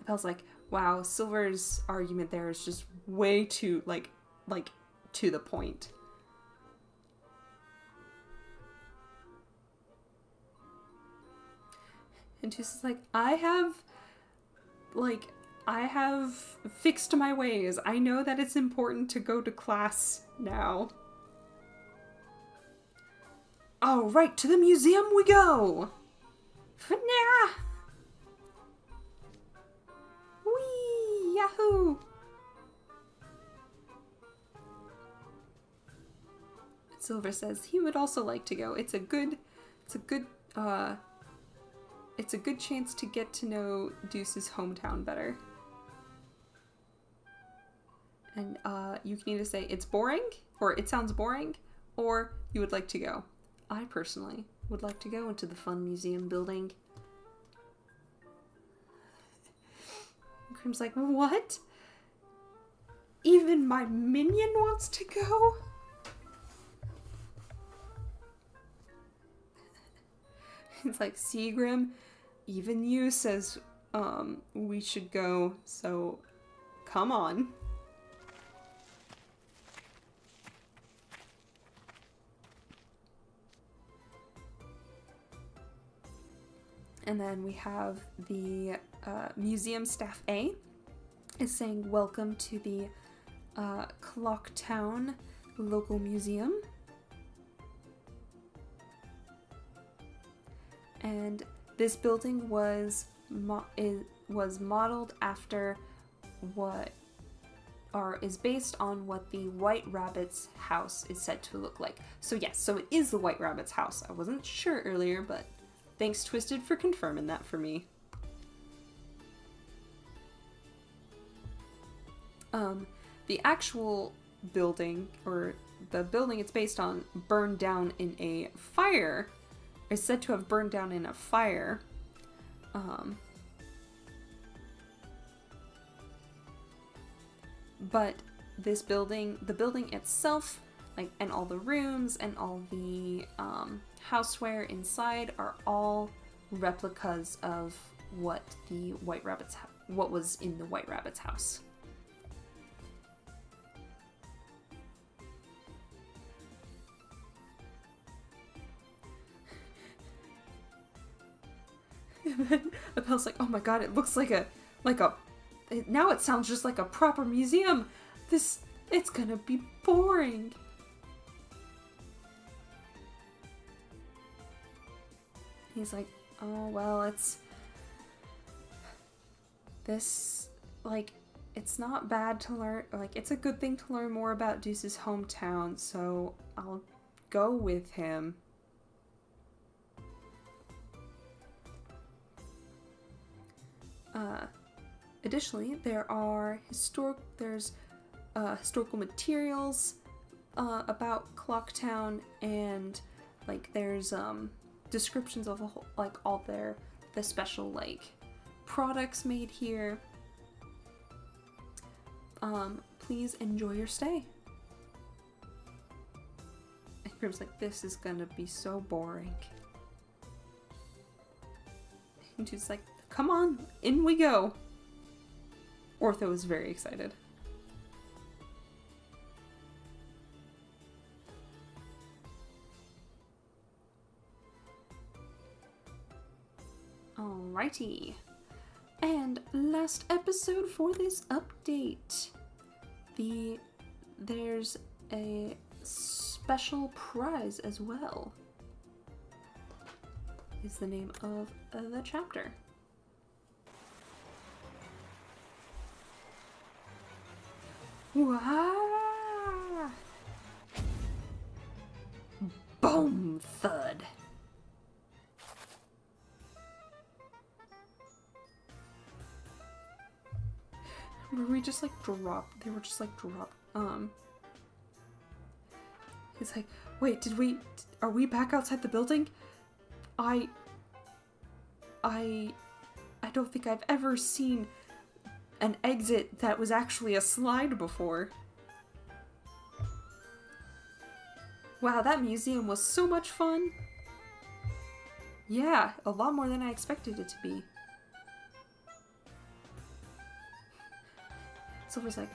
Pell's like, wow, Silver's argument there is just way too, like to the point. And Deuce is like, I have fixed my ways. I know that it's important to go to class now. All right, to the museum we go. Nah. Whee! Yahoo! Silver says he would also like to go. It's a good chance to get to know Deuce's hometown better. And you can either say it's boring, or it sounds boring, or you would like to go. I personally would like to go into the fun museum building. Grim's like, what? Even my minion wants to go? It's like, see, Grim, even you says we should go, so come on. And then we have the museum staff A is saying, welcome to the Clocktown Local Museum. And this building was modeled after is based on what the White Rabbit's house is said to look like. So yes, so it is the White Rabbit's house. I wasn't sure earlier, but thanks Twisted for confirming that for me. The actual building, or the building it's based on, burned down in a fire. Is said to have burned down in a fire. But this building, the building itself, like, and all the rooms and all the houseware inside are all replicas of what was in the White Rabbit's house. And then Appel's like, oh my god, it looks now it sounds just like a proper museum. It's gonna be boring. He's like, oh well, it's not bad to learn, it's a good thing to learn more about Deuce's hometown, so I'll go with him. Additionally, there's historical materials about Clocktown, and there's descriptions of all the special products made here. Please enjoy your stay. And Grim's like, this is gonna be so boring. And she's like, come on, in we go. Ortho is very excited. Alrighty. And last episode for this update. There's a special prize as well. Is the name of the chapter. Wah! Boom! Thud. Were we just dropped? They were just dropped. He's like, wait, are we back outside the building? I don't think I've ever seen an exit that was actually a slide before. Wow, that museum was so much fun. Yeah, a lot more than I expected it to be. Silver's like,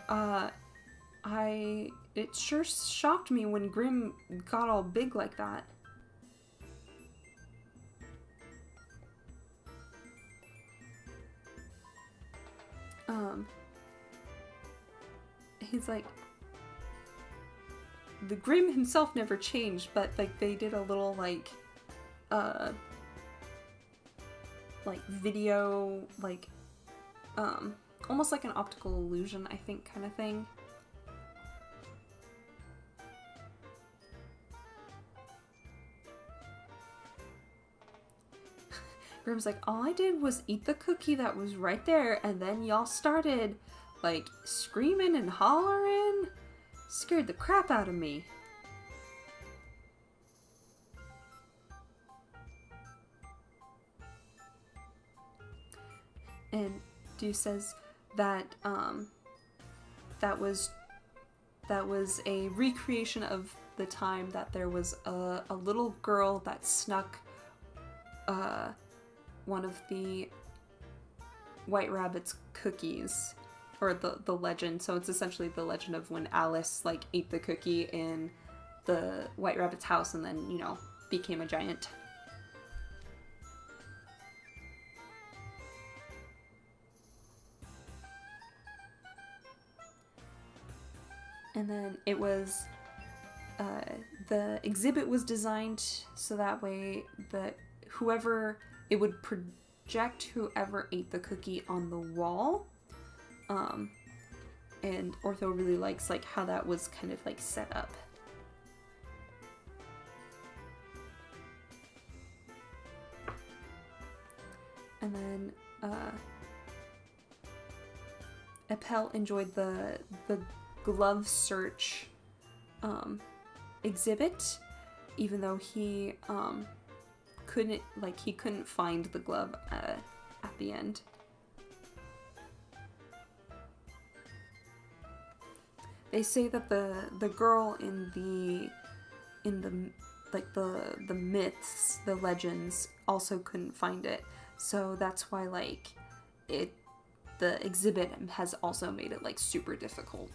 it sure shocked me when Grim got all big like that. He's like, the Grim himself never changed, but they did a little video, almost like an optical illusion, I think, kind of thing. Grim's like, all I did was eat the cookie that was right there, and then y'all started, screaming and hollering. Scared the crap out of me. And Deuce says that, that was a recreation of the time that there was a little girl that snuck, one of the White Rabbit's cookies, or the legend. So it's essentially the legend of when Alice like ate the cookie in the White Rabbit's house and then, you know, became a giant. And then it was, the exhibit was designed so that way that whoever, it would project whoever ate the cookie on the wall. And Ortho really likes like how that was kind of like set up. And then Appel enjoyed the glove search exhibit, even though he couldn't find the glove at the end. They say that the girl in the myths, the legends, also couldn't find it. So that's why like the exhibit has also made it like super difficult.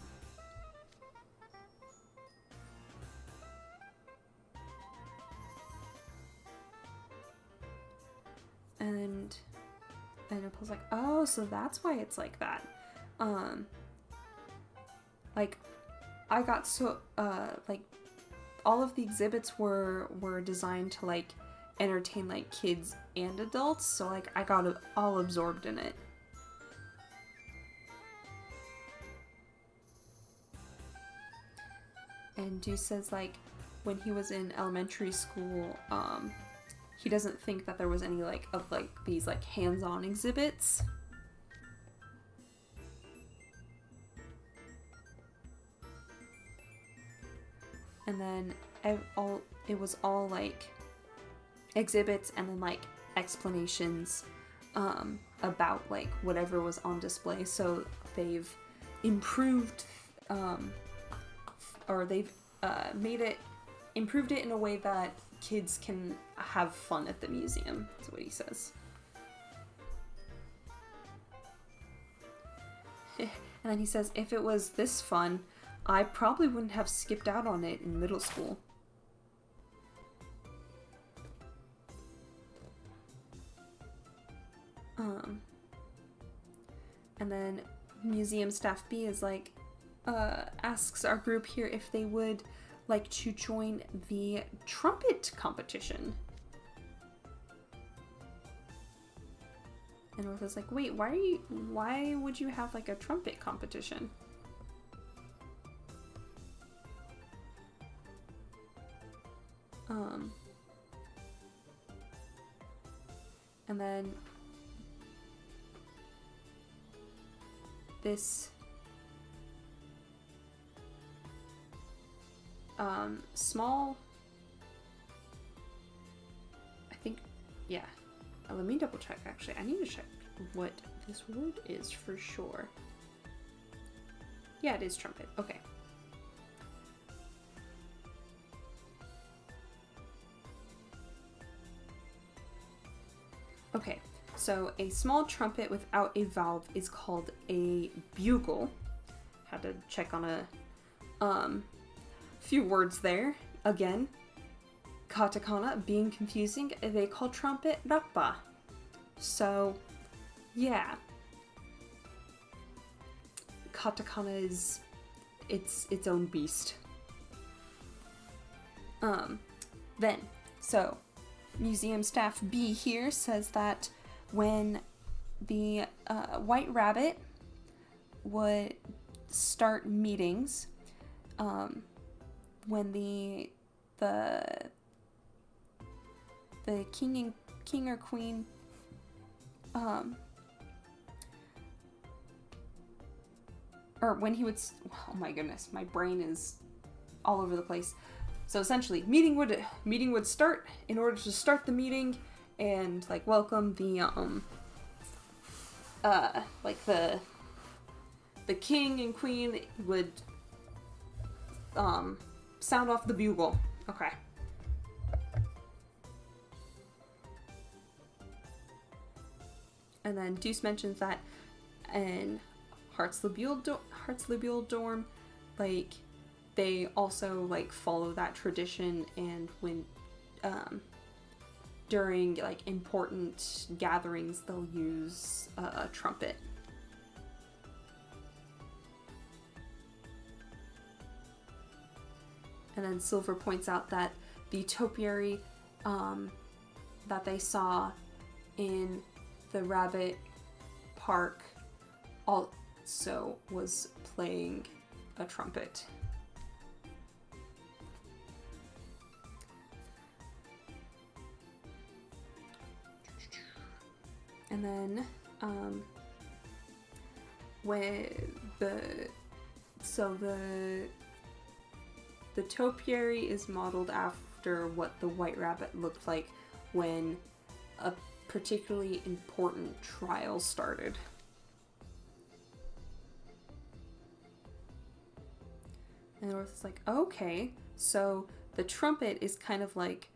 And Apple's like, oh, so that's why it's like that. Like, I got so, like, all of the exhibits were designed to, like, entertain, like, kids and adults, so, like, I got all absorbed in it. And Deuce says, like, when he was in elementary school, he doesn't think that there was any, like, of, like, these, like, hands-on exhibits. And then it was all, like, exhibits and then, like, explanations about, like, whatever was on display. So they've improved, or they've improved it in a way that kids can have fun at the museum. That's what he says. And then he says, if it was this fun, I probably wouldn't have skipped out on it in middle school. And then museum staff B is like, asks our group here if they would like to join the trumpet competition. And Ortho's like, wait, why would you have like a trumpet competition? And then this small, I think, yeah, let me double check actually. I need to check what this word is for sure. Yeah, it is trumpet. Okay. Okay, so a small trumpet without a valve is called a bugle. Had to check on a few words there. Again, katakana being confusing, they call trumpet rappa. So, yeah. Katakana is its own beast. Then, so museum staff B here says that when the White Rabbit would start meetings, when the king or queen or when he would, oh my goodness, my brain is all over the place. So essentially, meeting would start. In order to start the meeting and like welcome the like the king and queen would sound off the bugle. Okay. And then Deuce mentions that in Hartzlebühl dorm, like, they also, like, follow that tradition, and when, during, like, important gatherings, they'll use a trumpet. And then Silver points out that the topiary that they saw in the rabbit park also was playing a trumpet. And then the topiary is modeled after what the White Rabbit looked like when a particularly important trial started. And Ortha's like, okay, so the trumpet is kind of like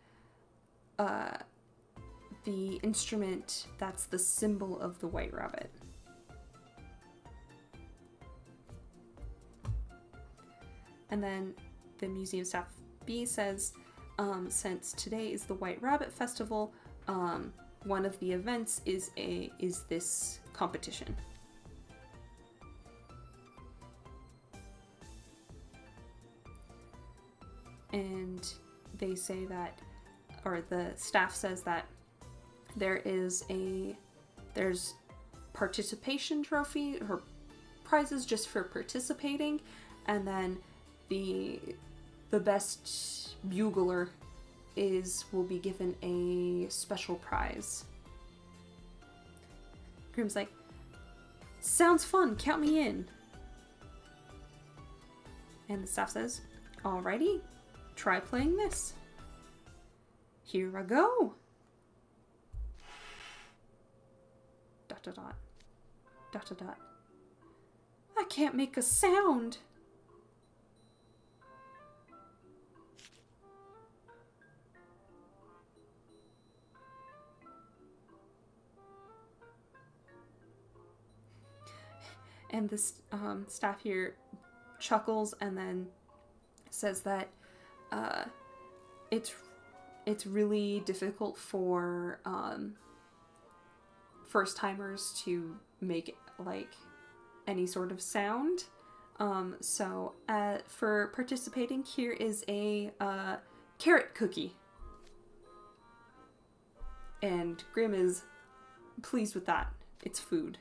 the instrument that's the symbol of the White Rabbit. And then the museum staff B says, since today is the White Rabbit Festival, one of the events is this competition. And they say that, or the staff says that there's participation trophy or prizes just for participating, and then the best bugler will be given a special prize. Grimm's like, sounds fun, count me in. And the staff says, alrighty, try playing this. Here I go. Dot dot dot. Dot dot dot. I can't make a sound. And this staff here chuckles and then says that it's really difficult for first-timers to make, like, any sort of sound. So for participating, here is a carrot cookie. And Grimm is pleased with that. It's food.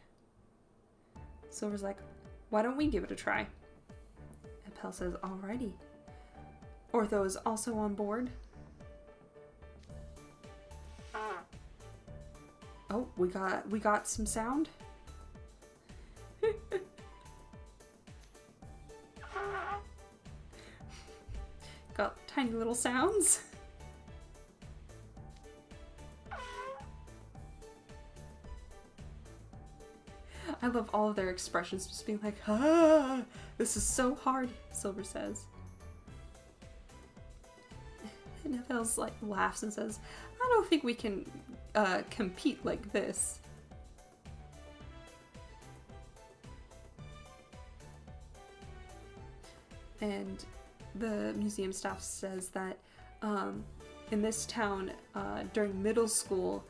Silver's like, why don't we give it a try? And Pell says, alrighty. Ortho is also on board. Oh, we got some sound. Got tiny little sounds. I love all of their expressions, just being like, ah, this is so hard, Silver says. And Neville's like laughs and says, I don't think we can compete like this. And the museum staff says that in this town, during middle school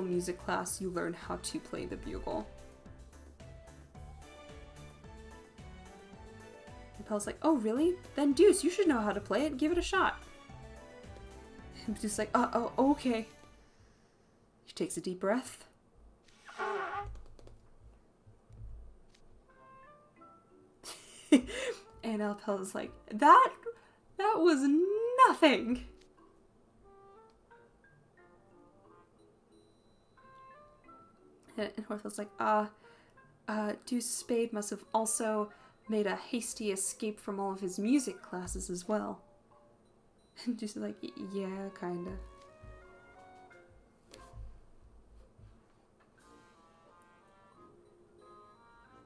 music class, you learn how to play the bugle. And Pel's like, oh really? Then Deuce, you should know how to play it. Give it a shot. And Deuce's like, oh, okay. He takes a deep breath. And Alpel is like, that was nothing. And Orthel's like, Deuce Spade must have also made a hasty escape from all of his music classes as well. And Deuce is like, yeah, kinda.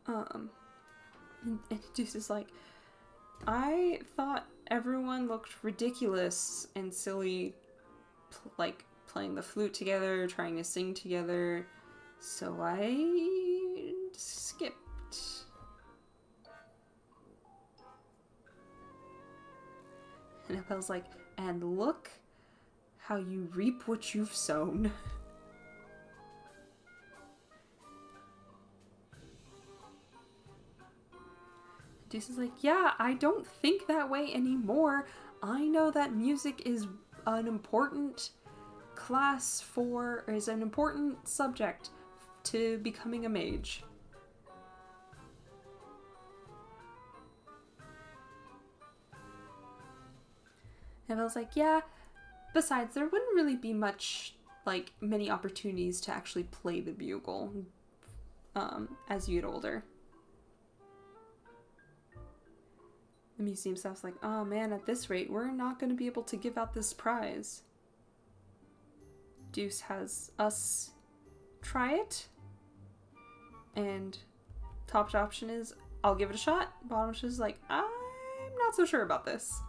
And Deuce is like, I thought everyone looked ridiculous and silly, like playing the flute together, trying to sing together. So I skipped. And Appel's like, and look how you reap what you've sown. Deuce is like, yeah, I don't think that way anymore. I know that music is an important class for, or is an important subject to becoming a mage. And I was like, yeah, besides, there wouldn't really be much, like, many opportunities to actually play the bugle as you get older. The museum staff's like, oh man, at this rate, we're not going to be able to give out this prize. Deuce has us try it. And top option is, I'll give it a shot. Bottom option is like, I'm not so sure about this.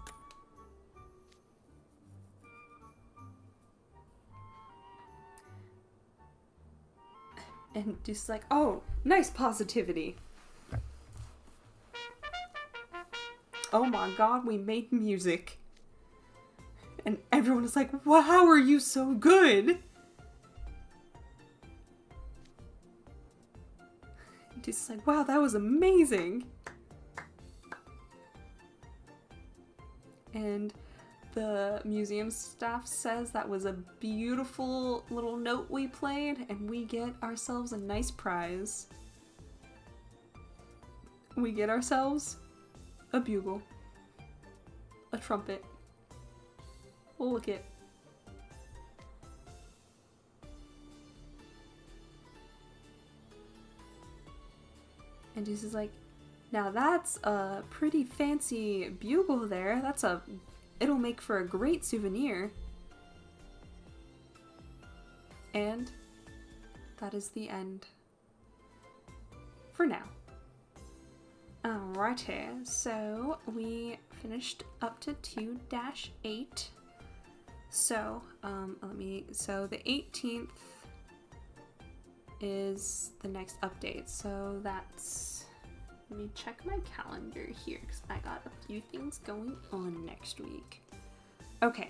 And Deuce is like, oh, nice positivity. Oh my god, we made music. And everyone is like, wow, how are you so good? And Deuce is like, wow, that was amazing. And the museum staff says that was a beautiful little note we played, and we get ourselves a nice prize. We get ourselves a bugle, a trumpet. We'll look it. And Deuce is like, now that's a pretty fancy bugle there. It'll make for a great souvenir. And that is the end. For now. Alrighty, so we finished up to 2-8. So, so the 18th is the next update. So that's, let me check my calendar here because I got a few things going on next week. Okay,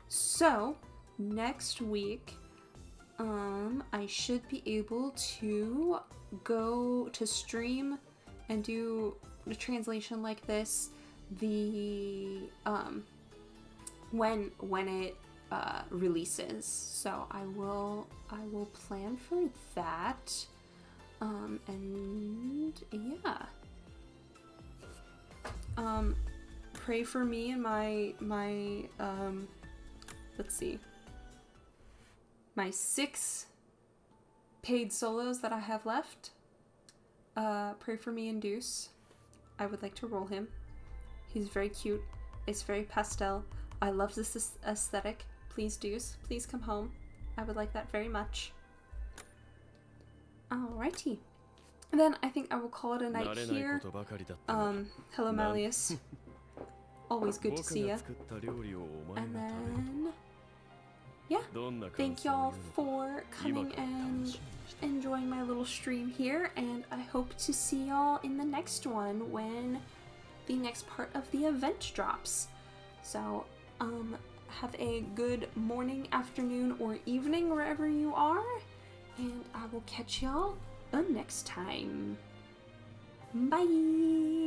so next week, I should be able to go to stream and do a translation like this, when it releases. So I will plan for that. And yeah. Pray for me and my let's see. My 6 paid solos that I have left. Pray for me and Deuce. I would like to roll him. He's very cute. It's very pastel. I love this aesthetic. Please, Deuce, please come home. I would like that very much. Alrighty. And then I think I will call it a night here. Hello, Malleus. Always good to see ya. And then, yeah, thank y'all for coming and enjoying my little stream here, and I hope to see y'all in the next one when the next part of the event drops. So, have a good morning, afternoon, or evening wherever you are, and I will catch y'all next time. Bye!